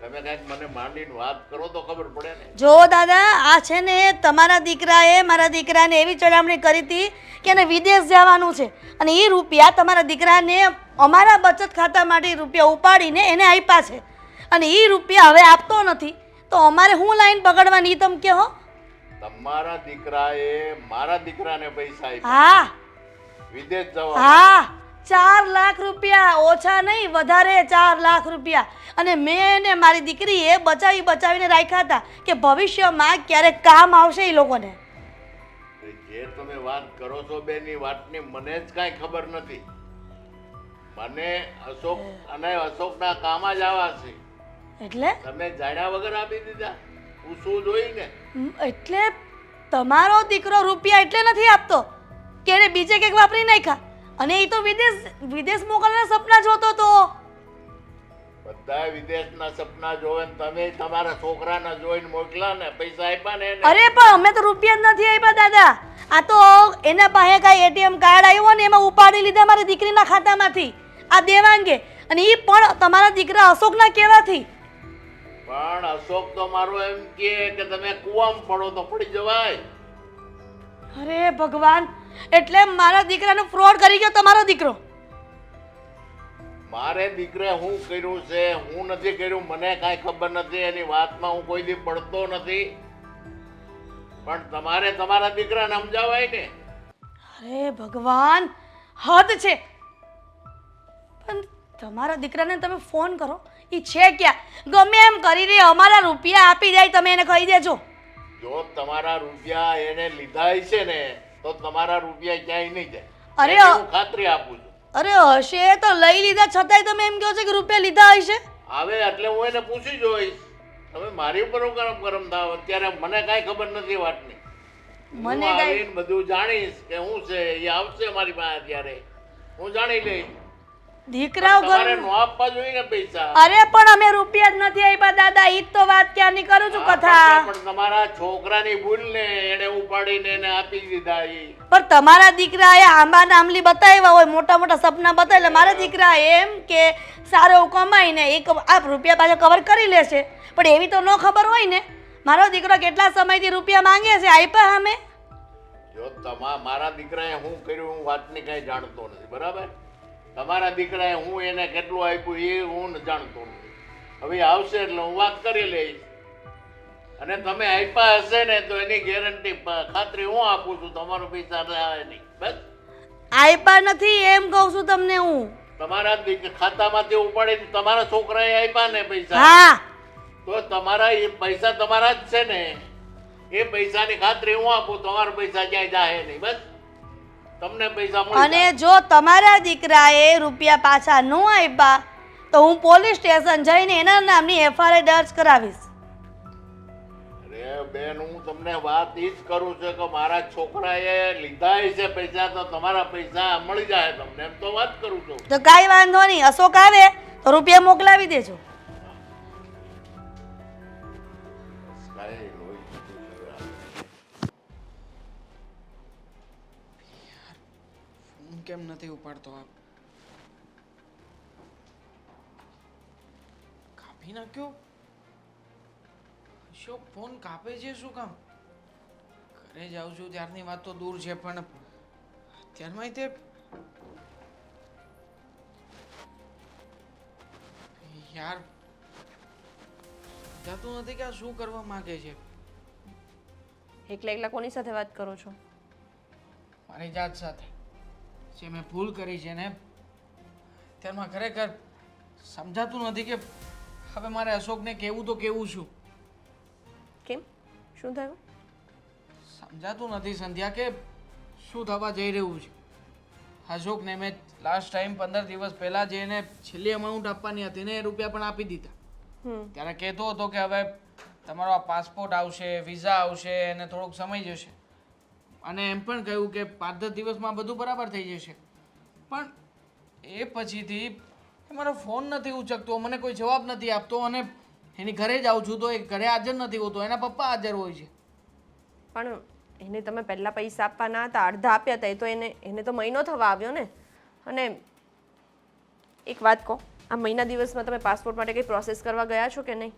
તમે કાંઈક મને માંડીને વાત કરો તો ખબર પડે ને. જો દાદા, આ છે ને તમારા દીકરાએ મારા દીકરાને એવી ચડામણી કરી હતી કે એને વિદેશ જવાનું છે અને એ રૂપિયા તમારા દીકરાને અમારા બચત ખાતા માટે રૂપિયા ઉપાડીને એને આપ્યા છે અને એ રૂપિયા હવે આપતો નથી તો અમારે હું લાઈન પકડવાની તમે કહો? તમારા દીકરાએ મારા દીકરાને પૈસા આપ્યા હા વિદેશ જવા. હા, 4 લાખ રૂપિયા, ઓછા નહીં વધારે 4 લાખ રૂપિયા. અને મેં ને મારી દીકરીએ બચાવીને રાખ્યા હતા કે ભવિષ્યમાં ક્યારેક કામ આવશે એ લોકોને. જે તમે વાત કરો છો બેન, એ વાતની મને જ કાંઈ ખબર નથી. મને અશોક અને અશોકના કામ જ આવા છે. એટલે તમે જાણ્યા વગર આપી દીધા, પૂછવું જોઈને. એટલે તમારો દીકરો રૂપિયા એટલે નથી આપતો કે એને બીજે કંઈક વાપરી નાખ્યા અને એ તો વિદેશ મોકલવાના સપના જોતો તો. બધા વિદેશના સપના જોવે ને તમે તમારા છોકરાના જોઈને મોકલા ને પૈસા આપ્યા ને એને. અરે પણ અમે તો રૂપિયા જ નથી આપ્યા દાદા. આ તો એના પાસે કાંઈ એટીએમ કાર્ડ આવ્યો ને એમાં ઉપાડી લીધા મારી દીકરીના ખાતામાંથી આ દેવાંગે. અને એ પણ તમારા દીકરા અશોકના કહેવાથી. પણ અશોક તો મારો એમ કહે કે તમે કૂવામાં પડો તો પડી જવાય. અરે ભગવાન, એટલે મારા દીકરાનો ફ્રોડ કરી ગયો તમારો દીકરો. મારે દીકરે હું કર્યું છે હું નથી કર્યું મને કાંઈ ખબર નથી. એની વાતમાં હું કોઈ દી પડતો નથી. પણ તમારે તમારા દીકરાને સમજાવાય ને. અરે ભગવાન, હદ છે. પણ તમારા દીકરાને તમે ફોન કરો, એ છે ક્યાં? ગમે એમ કરીને અમારા રૂપિયા આપી જાય, તમે એને કહી દેજો. જો તમારા રૂપિયા એને લીધા છે ને તો તમારા રૂપિયા ક્યાંય નહીં જાય. અરે એની હું ખાતરી આપું છું. અરે હશે તો લઈ લીધા છતાંય તમે એમ કહો છો કે રૂપિયા લીધા હશે? આવે એટલે હું એને પૂછી જોઈશ. તમે મારી ઉપર ગરમ ગરમ થાવ. અત્યારે મને કાંઈ ખબર નથી વાતની. મને હું કાંઈ- આવીને બધું જાણીશ કે શું છે. એ આવશે મારી પાસે ત્યારે હું જાણી લઈશ. દીકરાઓ તમારે ઘર નો આપવા જોઈએ ને પૈસા. અરે પણ અમે રૂપિયા જ નથી આપ્યા દાદા. ઈ જ તો વાત ક્યારની કરું છું હા, કથા. પણ તમારા છોકરાની ભૂલ ને એને ઉપાડીને એને આપી દીધા. ઈ પણ તમારા દીકરાએ આંબા આંબલી બતાવ્યા હોય, મોટા મોટા સપના બતાવ્યા, એટલે મારા દીકરા એમ કે સારો એવું કમાઈને એક આ રૂપિયા પાછા કવર કરી લેશે. પણ એવી તો ન ખબર હોય ને મારો દીકરો કેટલા સમયથી રૂપિયા માંગે છે, આપ્યા અમે? જો મારા દીકરાએ હું કર્યું હું વાતની કાંઈ જાણતો નથી, બરાબર? તમારા દીકરાએ હું એને કેટલું આપ્યું એ હું જાણતો નથી. હવે આવશે એટલે હું વાત કરી લઈશ. અને તમે આપ્યા હશે ને તો એની ગેરંટી ખાતરી હું આપું છું. તમારો પૈસા આવે નહીં. બસ આપ્યા નથી એમ કહું છું તમને હું. તમારા ખાતામાંથી ઉપાડીને તમારા છોકરાએ આપ્યા ને પૈસા, હા, તો તમારા એ પૈસા તમારા જ છે ને. એ પૈસાની ખાતરી હું આપું. તમારા પૈસા ક્યાંય જાય નહીં. બસ તમને પૈસા મળી અને જાય. જો તમારા દીકરાએ રૂપિયા પાછા ન આપ્યા તો હું પોલીસ સ્ટેશન જઈને એના નામની FIR દર્જ કરાવીશ. અરે બેન, હું તમને વાત ઈ જ કરું છું કે મારા છોકરાએ લીધા છે પૈસા તો તમારા પૈસા મળી જાય તમને. એમ તો વાત કરું છું. તો કાંઈ વાંધો નહીં, અશોક આવે તો રૂપિયા મોકલાવી દેજો. કાંઈ લોહી નથી હવે. ફોન કેમ નથી ઉપાડતો? આપ કાપી નાખ્યો? શું ફોન કાપે છે શું કામ? ઘરે જાઉં છું ત્યારની વાત તો દૂર છે, પણ ત્યારમાં તે યાર જાતું નથી કે આ શું કરવા માંગે છે. એકલા એકલા કોની સાથે વાત કરો છો? મારી જાત સાથે જે મેં ભૂલ કરી છે ને ત્યારમાં ખરેખર સમજાતું નથી કે હવે મારે અશોકને કહેવું તો કેવું શું. કેમ? શું થયું? સમજાતું નથી સંધ્યા કે શું થવા જઈ રહ્યું છે. અશોકને મેં લાસ્ટ ટાઈમ 15 દિવસ પહેલાં જે એને છેલ્લી અમાઉન્ટ આપવાની હતી ને એ રૂપિયા પણ આપી દીધા. ત્યારે કહેતો હતો કે હવે તમારો આ પાસપોર્ટ આવશે, વિઝા આવશે અને થોડોક સમય જશે, અને એમ પણ કહ્યું કે 5-10 દિવસમાં બધું બરાબર થઈ જશે. પણ એ પછીથી એ મારો ફોન નથી ઉચકતો, મને કોઈ જવાબ નથી આપતો, અને એની ઘરે જાઉં છું તો એ ઘરે હાજર નથી હોતો, એના પપ્પા હાજર હોય છે. પણ એને તમે પહેલા પૈસા આપવાના હતા, અડધા આપ્યા હતા, એ તો એને તો મહિનો થવા આવ્યો ને. અને એક વાત કહો, આ મહિના દિવસમાં તમે પાસપોર્ટ માટે કઈ પ્રોસેસ કરવા ગયા છો કે નહીં?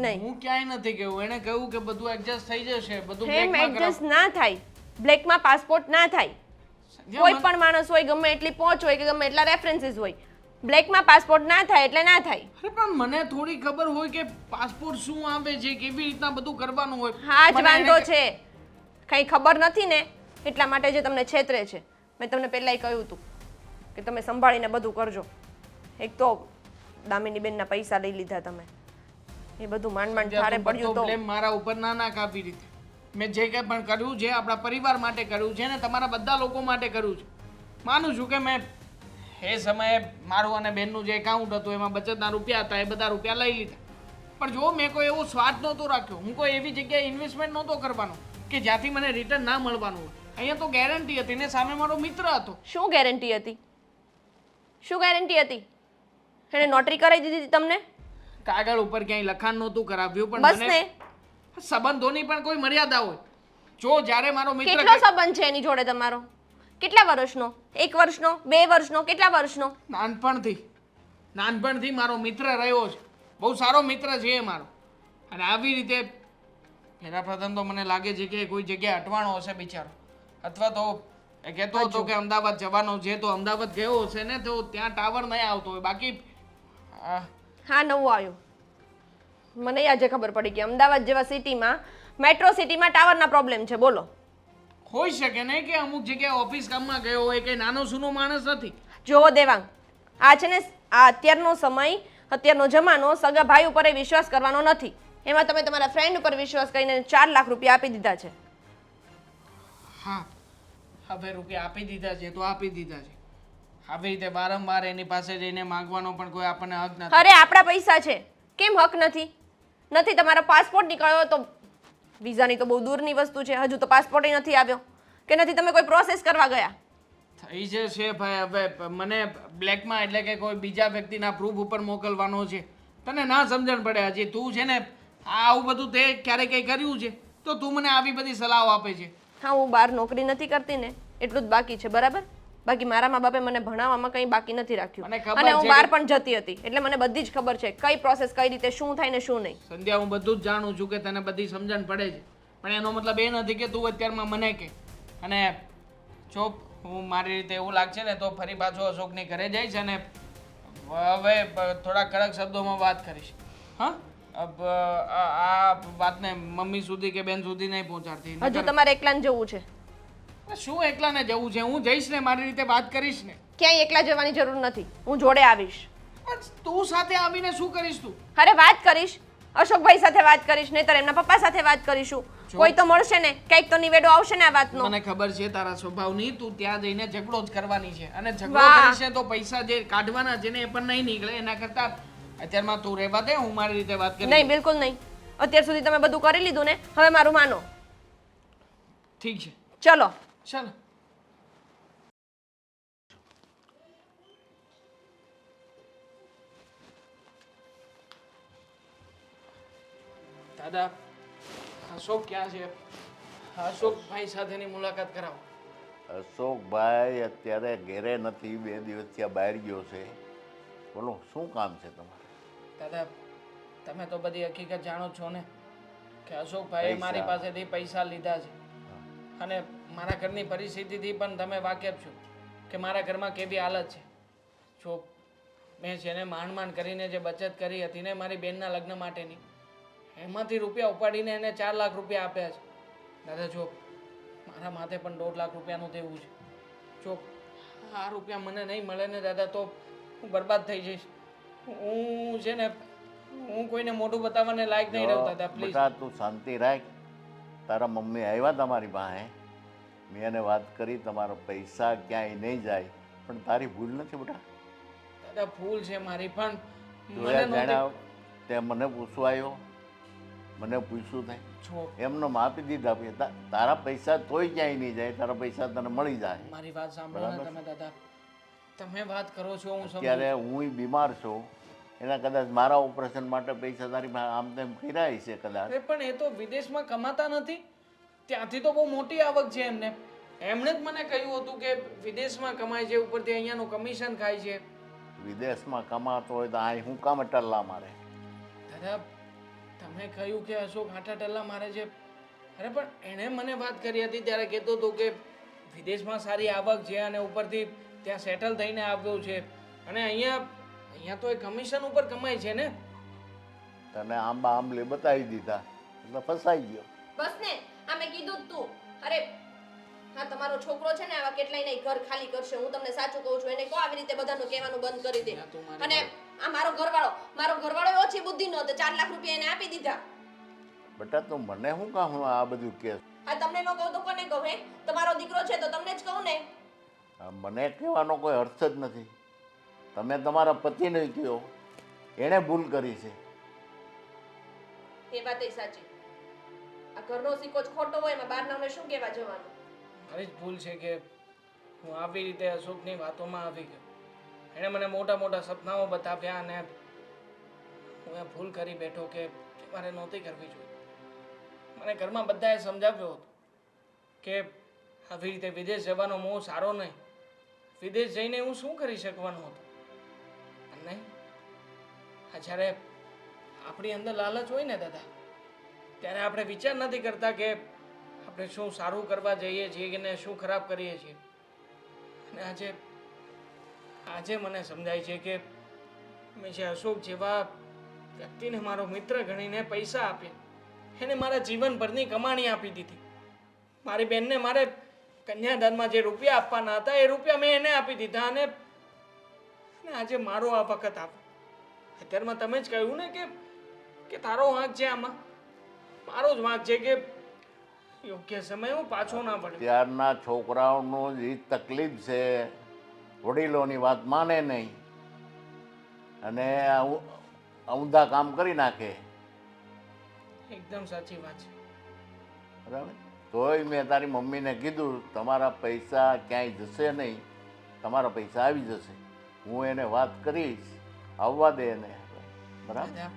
નહીં. હું ક્યાંય નથી કહ્યું, એણે કહ્યું કે બધું એડજસ્ટ થઈ જશે, બધું એમ બ્લેકમાં એડજસ્ટ ના થાય, બ્લેકમાં પાસપોર્ટ ના થાય. કોઈ પણ માણસ હોય, ગમે એટલી પહોંચ હોય કે ગમે એટલા રેફરન્સીસ હોય, બ્લેકમાં પાસપોર્ટ ના થાય એટલે ના થાય. અરે પણ મને થોડી ખબર હોય કે પાસપોર્ટ શું આવે છે, કેવી રીતના બધું કરવાનું હોય. હા જ મને વાંધો એને- છે, કંઈ ખબર નથી ને એટલા માટે જે તમને છેતરે છે. મેં તમને પહેલાંય કહ્યું હતું કે તમે સંભાળીને બધું કરજો. એક તો દામિની બેનના પૈસા લઈ લીધા તમે, એ બધું માંડ માંડ ઠારે પડ્યું તો બ્લેમ મારા ઉપર ના નાખ આવી રીતે. મેં જે કંઈ પણ કર્યું છે આપણા પરિવાર માટે કર્યું છે ને તમારા બધા લોકો માટે કર્યું છે. માનું છું કે મેં એ સમયે મારું અને બેનનું જે એકાઉન્ટ હતું એમાં બચતના રૂપિયા હતા, એ બધા રૂપિયા લઈ લીધા. પણ જો મેં કોઈ એવો સ્વાર્થ નહોતો રાખ્યો, હું કોઈ એવી જગ્યાએ ઇન્વેસ્ટમેન્ટ નહોતો કરવાનો કે જ્યાંથી મને રિટર્ન ના મળવાનું હોય. અહીંયા તો ગેરંટી હતી ને સામે મારો મિત્ર હતો. શું ગેરંટી હતી? શું ગેરંટી હતી? એને નોટરી કરાવી દીધી હતી તમને? કાગળ ઉપર ક્યાંય લખાણ નહોતું કરાવ્યું, પણ બસ મને ને. સંબંધોની પણ કોઈ મર્યાદા હોય. જો જ્યારે મારો મિત્ર કેટલો સંબંધ છે એની જોડે તમારો? કેટલા વર્ષનો? 1 વર્ષનો? 2 વર્ષનો? કેટલા વર્ષનો? નાનપણથી મારો મિત્ર રહ્યો છે, બહુ સારો મિત્ર છે એ મારો. અને આવી રીતે પહેલા પ્રથમ તો મને લાગે છે કે કોઈ જગ્યાએ અટવાણો હશે બિચારો, અથવા તો એ કહેતો હતો કે અમદાવાદ જવાનો છે તો અમદાવાદ ગયો હશે ને તો ત્યાં ટાવર નહીં આવતો હોય. બાકી હા, નવું આવ્યું. મને આજે ખબર પડી કે અમદાવાદ જેવા સિટીમાં, મેટ્રો સિટીમાં ટાવરના પ્રોબ્લેમ છે. બોલો. હોઈ શકે નહીં કે અમુક જગ્યાએ ઓફિસ કામમાં ગયો હોય, કે નાનો સૂનો માણસ નથી. જોવો દેવાંગ, આ છે ને આ અત્યારનો સમય, અત્યારનો જમાનો સગા ભાઈ ઉપર વિશ્વાસ કરવાનો નથી. એમાં તમે તમારા ફ્રેન્ડ ઉપર વિશ્વાસ કરીને 4 લાખ રૂપિયા આપી દીધા છે. હા, હવે રૂપિયા આપી દીધા છે તો આપી દીધા છે. આવી રીતે વારંવાર એની પાસે જઈને માંગવાનો પણ કોઈ આપણને હક નથી. અરે આપણા પૈસા છે, કેમ હક નથી? નથી તમારો પાસપોર્ટ નીકળ્યો તો વિઝાની તો બહુ દૂરની વસ્તુ છે, હજુ તો પાસપોર્ટ નથી આવ્યો, કે નથી તમે કોઈ પ્રોસેસ કરવા ગયા? થઈ જશે ભાઈ. હવે મને બ્લેકમાં એટલે કે કોઈ બીજા વ્યક્તિના પ્રૂફ ઉપર મોકલવાનો છે. તને ના સમજણ પડે. હજી તું છે ને આવું બધું તે ક્યારે કંઈ કર્યું છે તો તું મને આવી બધી સલાહ આપે છે. હા, હું બહાર નોકરી નથી કરતી ને એટલું જ બાકી છે, બરાબર? બાકી મારા મા બાપે મને ભણાવવામાં કંઈ બાકી નથી રાખ્યું. મને ખબર અને હું છે બહાર કે- પણ જતી હતી એટલે મને બધી જ ખબર છે કઈ પ્રોસેસ કઈ રીતે શું થાય ને શું નહીં. સંધ્યા, હું બધું જ જાણું છું કે તને બધી સમજણ પડે છે, પણ એનો મતલબ એ નથી કે તું અત્યારમાં મને કે. અને જો હું મારી રીતે એવું લાગશે ને તો ફરી પાછો અશોકની ઘરે જઈશ અને હવે થોડા કડક શબ્દોમાં વાત કરીશ. હા, આ વાતને મમ્મી સુધી કે બેન સુધી નહીં પહોંચાડતી. હજુ તમારે એકલાને જવું છે? શું એકલાને જવું છે? હું જઈશ ને મારી રીતે વાત કરીશ ને. ક્યાંય એકલા જવાની જરૂર નથી, હું જોડે આવીશ. પણ તું સાથે આવીને શું કરીશ તું? અરે વાત કરીશ, અશોકભાઈ સાથે વાત કરીશ, નહીતર એમના પપ્પા સાથે વાત કરીશું. કોઈ તો મળશે ને, કંઈક તો નિવેડો આવશે ને આ વાતનો. મને ખબર છે તારા સ્વભાવની. તું ત્યાં જઈને ઝઘડો જ કરવાની છે, અને ઝઘડો વાહ. કરીશ ને તો પૈસા જે કાઢવાના છે ને એ પણ નહીં નીકળે. એના કરતા અત્યારમાં તું રહેવા દે, હું મારી રીતે વાત કરી. નહીં, બિલકુલ નહીં. અત્યાર સુધી તમે બધું કરી લીધું ને, હવે મારું માનો. ઠીક છે, ચલો. ચાલો. દાદા, અશોક ક્યાં છે? અશોકભાઈ સાથેની મુલાકાત કરાવો. અશોકભાઈ અત્યારે ઘેરે નથી, 2 દિવસથી બહાર ગયો છે. બોલો, શું કામ છે તમારે? દાદા, તમે તો બધી હકીકત જાણો જ છો ને કે અશોકભાઈએ મારી પૈસા. પાસેથી પૈસા લીધા છે અને મારા ઘરની પરિસ્થિતિથી પણ તમે વાકેફ છો કે મારા ઘરમાં કેવી હાલત છે. જો મેં છે ને માંડ કરીને જે બચત કરી હતી ને મારી બેનના લગ્ન માટેની, એમાંથી રૂપિયા ઉપાડીને એને 4 લાખ રૂપિયા આપ્યા છે. દાદા જો મારા માથે પણ 1.5 લાખ રૂપિયાનું દેવું છે. જો આ રૂપિયા મને નહીં મળે ને દાદા તો હું બરબાદ થઈ જઈશ. હું છે ને હું કોઈને મોઢું બતાવવાને લાયક નહીં રહું દાદા, પ્લીઝ. બેટા તું શાંતિ રાખ. તારા મમ્મી આવ્યા તમારી પાસે, મેં એને વાત કરી તમારા પૈસા ક્યાંય નહીં જાય, પણ તારી ભૂલ નથી બેટા. દાદા ભૂલ છે મારી, પણ મને જોયા નહોતી. જાણ્યા તે મને પૂછવા આવ્યો, મને પૂછ્યું થાય જો એમનો આપી દીધા. તારા પૈસા તોય ક્યાંય નહીં જાય, તારા પૈસા તને મળી જાય. મારી વાત સાંભળો ને બરાબર. તમે દાદા, તમે વાત કરો છો હું સમજુ અત્યારે હું બીમાર છું, એના કદાચ મારા ઓપરેશન માટે પૈસા તારી પાસે આમ તેમ કર્યા છે કદાચ. અરે પણ એ તો વિદેશમાં કમાતા નથી, ત્યાંથી તો બહુ મોટી આવક છે એમને. એમણે જ મને કહ્યું હતું કે વિદેશમાં કમાય છે, ઉપરથી અહીંયાનું કમિશન ખાય છે. વિદેશમાં કમાતો હોય તો અહીં હું કામ ટલ્લા મારે? દાદા તમે કહ્યું કે અશોક આટા ટલ્લા મારે છે. અરે પણ એણે મને વાત કરી હતી ત્યારે કહેતો હતો કે વિદેશમાં સારી આવક છે અને ઉપરથી ત્યાં સેટલ થઈને આવ્યો છે અને અહીંયા તો એ કમિશન ઉપર કમાય છે ને. તને આંબા આંબલી બતાવી દીધા એટલે ફસાઈ ગયો. બસ ને આ મેં કીધું જ તું. અરે હા તમારો છોકરો છે ને આવા કેટલાય નહીં ઘર ખાલી કરશે. હું તમને સાચું કહું છું, એને કહો આવી રીતે બધાનું કહેવાનું બંધ કરી દે. હા, તું મારી અને આ મારો ઘરવાળો ઓછી બુદ્ધિ નો હતો, 4 લાખ રૂપિયા એને આપી દીધા. બેટા તું મને શું કહું આ બધું કે? આ તમને ન કહું તો કોને કહું? હે તમારો દીકરો છે તો તમને જ કહું ને. મને કહેવાનો કોઈ અર્થ જ નથી. તમે તમારા પતિને કહો, એણે ભૂલ કરી છે. એ વાત એ સાચી. આ ઘરનો સિક્કો જ ખોટો હોય એમાં બહારનાઓને શું કહેવા જવાનું? મારી જ ભૂલ છે કે હું આવી રીતે અશોકની વાતોમાં આવી ગયો. એણે મને મોટા મોટા સપનાઓ બતાવ્યા અને હું એ ભૂલ કરી બેઠો કે મારે નહોતી કરવી જોઈએ. મને ઘરમાં બધાએ સમજાવ્યો હતો કે આવી રીતે વિદેશ જવાનો મોહ સારો નહીં. વિદેશ જઈને હું શું કરી શકવાનો હતો? અને નહીં, આ જ્યારે આપણી અંદર લાલચ હોય ને દાદા, ત્યારે આપણે વિચાર નથી કરતા કે આપણે શું સારું કરવા જઈએ છીએ કે ને શું ખરાબ કરીએ છીએ. અને આજે મને સમજાય છે કે મેં જે અશોક જેવા વ્યક્તિને મારો મિત્ર ગણીને પૈસા આપ્યા, એને મારા જીવનભરની કમાણી આપી દીધી. મારી બેનને મારે કન્યાદાનમાં જે રૂપિયા આપવાના હતા એ રૂપિયા મેં એને આપી દીધા અને આજે મારો આ વખત આવ્યો. અત્યારમાં તમે જ કહ્યું ને કે તારો વાંક છે આમાં, મારો જ વાંક છે કે યોગ્ય સમય હું પાછો ના પડ્યો. ત્યારના છોકરાઓનું જે તકલીફ છે, વડીલોની વાત માને નહીં અને ઊંધા કામ કરી નાખે. એકદમ સાચી વાત છે. બરાબર? તોય મેં તારી મમ્મીને કીધું તમારા પૈસા ક્યાંય જશે નહીં, તમારા પૈસા આવી જશે. હું એને વાત કરીશ, આવવા દે એને. બરાબર? દાદા,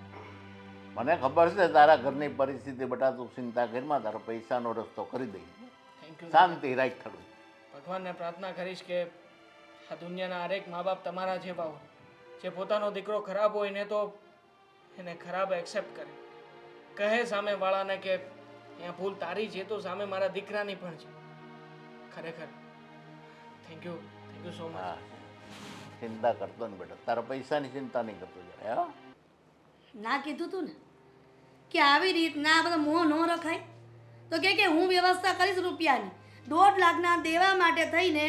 મને ખબર છે તારા ઘરની પરિસ્થિતિ, બેટા તું ચિંતા કરીમાં, તારા પૈસાનો રસ્તો કરી દઈ. Thank you. શાંતિ રાખ થોડું. ભગવાનને પ્રાર્થના કરીશ કે આ દુનિયાના હરેક મા બાપ તમારા જેવા હોય, જે પોતાનો દીકરો ખરાબ હોય ને તો એને ખરાબ એક્સેપ્ટ કરે, કહે સામેવાળાને કે અહીંયા ભૂલ તારી છે તો સામે મારા દીકરાની પણ છે. ખરેખર થેન્ક યુ સો મચ. હા, ચિંતા કરતો ને બેટા, તારા પૈસાની ચિંતા નહીં કરતો જરાય, હા? ના કીધું તું ને કે આવી રીતના આ બધા મોહ ન રખાય. તો કે હું વ્યવસ્થા કરીશ રૂપિયાની. 1.5 લાખના દેવા માટે થઈને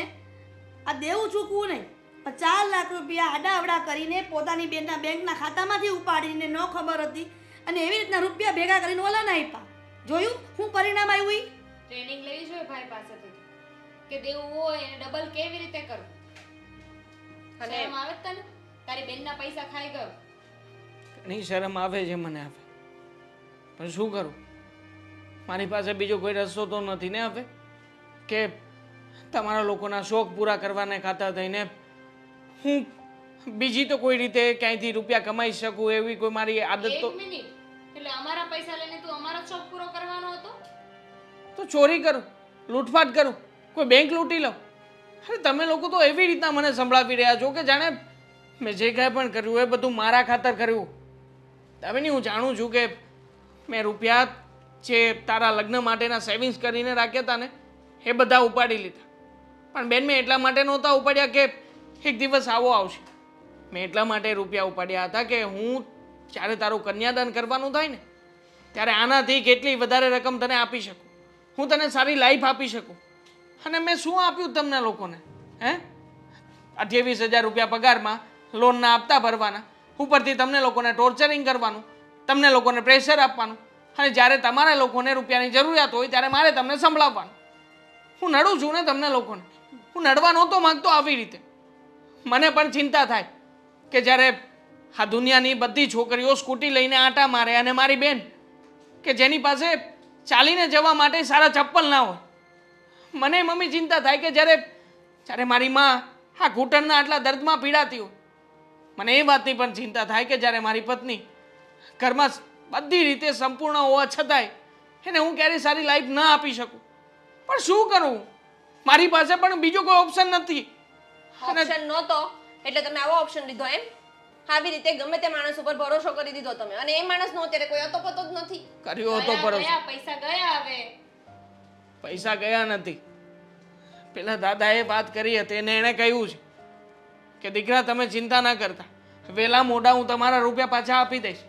આ દેવું ચૂકવું નહીં, પણ 4 લાખ રૂપિયા આડાઅવડા કરીને પોતાની બેનના બેંકના ખાતામાંથી ઉપાડીને ન ખબર હતી અને એવી રીતના રૂપિયા ભેગા કરીને ઓલાને આપ્યા. જોયું હું પરિણામ આવ્યું ઈ? ટ્રેનિંગ લેવી જોઈએ ભાઈ પાસેથી કે દેવું હોય એને ડબલ કેવી રીતે કરવું. અને શરમ આવે જ તને? તારી બેનના પૈસા ખાઈ ગયો. ઘણી શરમ આવે છે મને હવે, પણ શું કરું? મારી પાસે બીજો કોઈ રસ્તો તો નથી ને હવે કે તમારા લોકોના શોખ પૂરા કરવાને ખાતા થઈને હું બીજી તો કોઈ રીતે ક્યાંયથી રૂપિયા કમાઈ શકું એવી કોઈ મારી આદત તો. એક મિનિટ, એટલે અમારા પૈસા લઈને તું અમારો શોખ પૂરો કરવાનો હતો? તો ચોરી કરું, લૂંટફાટ કરું, કોઈ બેંક લૂંટી લઉં? અરે તમે લોકો તો એવી રીતના મને સંભળાવી રહ્યા છો કે જાણે મેં જે કાંઈ પણ કર્યું એ બધું મારા ખાતર કર્યું. દામિની, હું જાણું છું કે મેં રૂપિયા જે તારા લગ્ન માટેના સેવિંગ્સ કરીને રાખ્યા હતા ને એ બધા ઉપાડી લીધા. પણ બેન, મેં એટલા માટે નહોતા ઉપાડ્યા કે એક દિવસ આવો આવશે. મેં એટલા માટે રૂપિયા ઉપાડ્યા હતા કે હું જ્યારે તારું કન્યાદાન કરવાનું થાય ને ત્યારે આનાથી કેટલી વધારે રકમ તને આપી શકું, હું તને સારી લાઈફ આપી શકું. અને મેં શું આપ્યું તમને લોકોને? હે, 28,000 રૂપિયા પગારમાં લોનના હપ્તા ભરવાના, ઉપરથી તમને લોકોને ટોર્ચરિંગ કરવાનું, તમને લોકોને પ્રેશર આપવાનું, અને જ્યારે તમારા લોકોને રૂપિયાની જરૂરિયાત હોય ત્યારે મારે તમને સંભળાવવાનું. હું નડું છું ને તમને લોકોને, હું નડવા નહોતો માગતો આવી રીતે. મને પણ ચિંતા થાય કે જ્યારે આ દુનિયાની બધી છોકરીઓ સ્કૂટી લઈને આંટા મારે અને મારી બેન કે જેની પાસે ચાલીને જવા માટે સારા ચપ્પલ ના હોય, મને મમ્મી ચિંતા થાય કે જ્યારે મારી માં આ ઘૂંટણના આટલા દર્દમાં પીડાતી હોય. મને એ વાતની પણ ચિંતા થાય કે જ્યારે મારી પત્ની ઘરમાં બધી રીતે સંપૂર્ણ હોવા છતાંય એને હું ક્યારેય સારી લાઈફ ન આપી શકું. પણ શું કરું, મારી પાસે પણ બીજો કોઈ ઓપ્શન નથી. ઓપ્શન નહોતો એટલે તમે આવો ઓપ્શન લીધો એમ? આવી રીતે ગમે તે માણસ ઉપર ભરોસો કરી દીધો તમે, અને એ માણસનો અત્યારે કોઈ અતોપતો જ નથી. કર્યો હતો ભરોસો. ગયા, પૈસા ગયા. હવે પૈસા ગયા નથી. પેલા દાદાએ વાત કરી હતી અને એણે કહ્યું છે કે દીકરા, તમે ચિંતા ના કરતા, વહેલા મોડા હું તમારા રૂપિયા પાછા આપી દઈશ.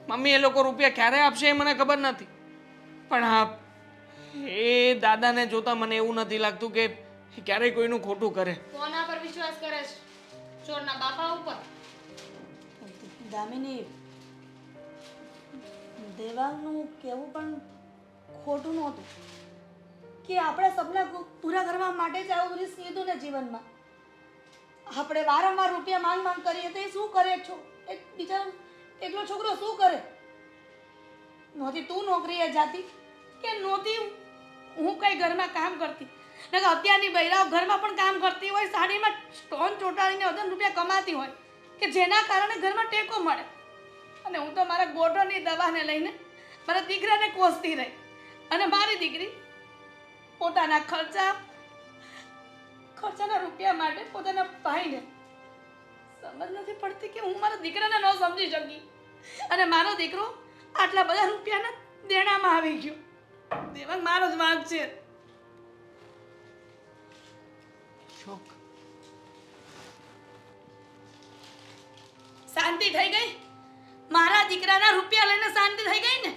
મમ્મી, એ લોકો રૂપિયા ક્યારે આપશે એ મને ખબર નથી, પણ હા, એ દાદાને જોતા મને એવું નથી લાગતું કે એ ક્યારેય કોઈનું ખોટું કરે. કોના પર વિશ્વાસ કરે છે? ચોરના બાપા ઉપર? દામિની, દેવાંગનું કહેવું પણ ખોટું નહોતું કે આપણે સપના પૂરા કરવા માટે જ આવું રિસ્ક લીધું ને જીવનમાં. આપણે વારંવાર રૂપિયા માંગ કરીએ તો એ શું કરે એક બીજા એકલો છોકરો શું કરે? નહોતી તું નોકરીએ જાતી કે નહોતી હું કઈ ઘરમાં કામ કરતી? ને અત્યારની બૈરાઓ ઘરમાં પણ કામ કરતી હોય, સાડીમાં સ્ટોન ચોંટાડીને અધન રૂપિયા કમાતી હોય કે જેના કારણે ઘરમાં ટેકો મળે. અને હું તો મારા ગોઠણની દવાને લઈને મારા દીકરાને કોસતી રહી, અને મારી દીકરી પોતાના ખર્ચાના રૂપિયા માટે પોતાના ભાઈને સમજ નથી પડતી કે હું મારા દીકરાને ન સમજી શકી, અને મારો દીકરો આટલા બધા રૂપિયાના દેણામાં આવી ગયો. દેવાંગ મારો જ વાંક છે. શાંતિ થઈ ગઈ? મારા દીકરાના રૂપિયા લઈને શાંતિ થઈ ગઈ ને?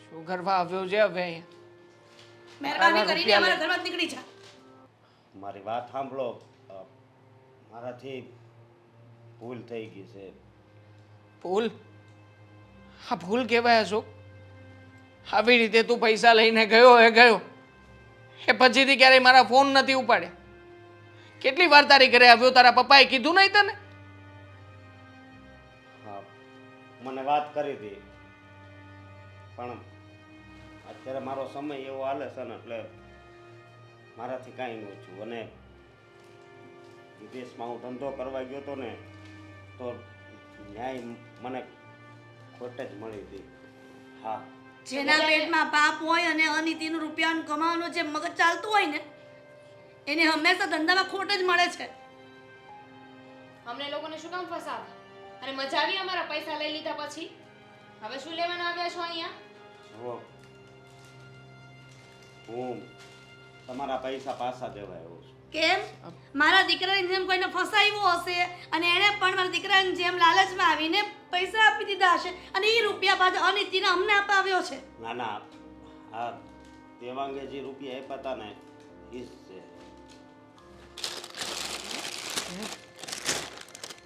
શું કરવા આવ્યો છે હવે અહીંયા? મહેરબાની કરીને અમારા ઘરમાં નીકળી જા. મારી વાત સાંભળો, મારાથી ભૂલ થઈ ગઈ છે. ભૂલ? હા, ભૂલ કહેવાય અશોક? આવી રીતે તું પૈસા લઈને ગયો એ પછીથી ક્યારેય મારા ફોન નથી ઉપાડ્યા. કેટલી વાર તારી ઘરે આવ્યો, તારા પપ્પાએ કીધું નહીં તને? હા, મને વાત કરી હતી, પણ અત્યારે મારો સમય એવો હાલે છે ને એટલે મારાથી કાંઈ ન છું. અને વિદેશમાં હું ધંધો કરવા ગયો હતો ને તો ન્યાય મને ખોટ જ મળી હતી. હા, જેના પેટમાં પાપ હોય અને અનીતિનું રૂપિયાનું કમાવાનું જે મગજ ચાલતું હોય ને એને હંમેશા ધંધામાં ખોટ જ મળે છે. અમને લોકોને શું કામ ફસાવે? અને મજા આવી અમારા પૈસા લઈ લીધા પછી? હવે શું લેવાના આવ્યા છો અહીંયા? જુઓ, હું તમારા પૈસા પાછા દેવા આવ્યો છું. કેમ? મારા દીકરાની જેમ કોઈને ફસાવ્યો હશે અને એણે પણ મારા દીકરાની જેમ લાલચમાં આવીને પૈસા આપી દીધા હશે, અને એ રૂપિયા પાછા અનિતિને અમને અપાવ્યો છે. ના ના, આ દેવાંગે જે રૂપિયા આપ્યા હતા ને એ જ છે.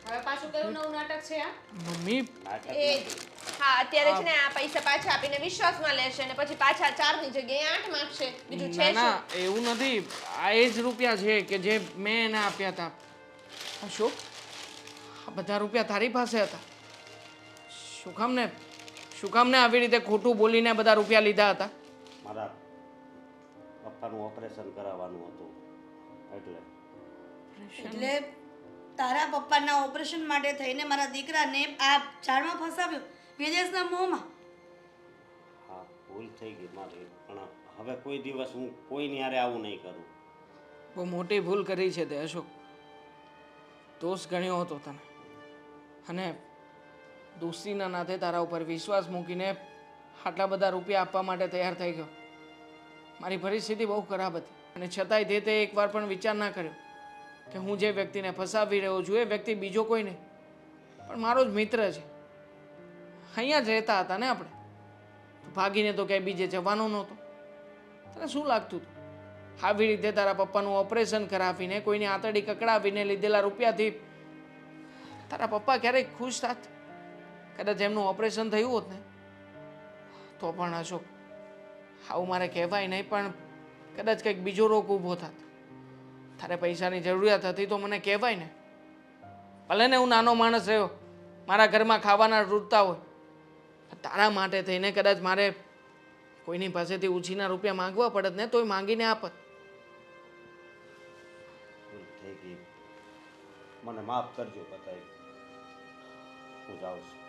હવે પાછું કયું નવું નાટક છે આ? મમ્મી, નાટક એ નથી. હા, અત્યારે છે ને આ પૈસા પાછા આપીને વિશ્વાસમાં લેશે અને પછી પાછા 4 ની જગ્યાએ 8 માંગશે. બીજું છે ના શું? ના, એવું નથી. આ એ જ રૂપિયા છે કે જે મેં એને આપ્યા હતા. અશોક, આ બધા રૂપિયા તારી પાસે હતા. શું કામ ને આવી રીતે ખોટું બોલીને બધા રૂપિયા લીધા હતા? મારા પપ્પાનું ઓપરેશન કરાવવાનું હતું એટલે તારા પપ્પાના ઓપરેશન માટે થઈને મારા દીકરાને આ ઝાડમાં ફસાવ્યો, વિદેશના મોહમાં. હા, ભૂલ થઈ ગઈ મારી, પણ હવે કોઈ દિવસ હું કોઈની હારે આવું નહીં કરું. બહુ મોટી ભૂલ કરી છે તે અશોક. દોષ ગણ્યો હતો તને, અને દોસ્તીના નાતે તારા ઉપર વિશ્વાસ મૂકીને આટલા બધા રૂપિયા આપવા માટે તૈયાર થઈ ગયો. મારી પરિસ્થિતિ બહુ ખરાબ હતી અને છતાંય તે એકવાર પણ વિચાર ના કર્યો કે હું જે વ્યક્તિને ફસાવી રહ્યો છું એ વ્યક્તિ બીજો કોઈ નહીં પણ મારો જ મિત્ર છે. અહીંયા જ રહેતા હતા ને આપણે. ભાગીને તો ક્યાંય બીજે જવાનો નહોતો. તને શું લાગતું હતું આવી રીતે તારા પપ્પાનું ઓપરેશન કરાવીને કોઈની આંતરડી કકડાવીને લીધેલા રૂપિયાથી તારા પપ્પા ક્યારેક ખુશ થાત? કદાચ એમનું ઓપરેશન થયું હોત ને તો પણ અશોક આવું મારે કહેવાય નહીં, પણ કદાચ કંઈક બીજો રોગ ઊભો થાત. તારે પૈસાની જરૂરિયાત હતી તો મને કહેવાય ને. ભલે ને હું નાનો માણસ રહ્યો, મારા ઘરમાં ખાવાના રૂટતા હોય, તારા માટે થઈને કદાચ મારે કોઈની પાસેથી ઉછીના રૂપિયા માંગવા પડત ને તોય માંગીને આપત. ભૂલ થઈ ગઈ, મને માફ કરજો પતાઈ. હું જાઉં છું.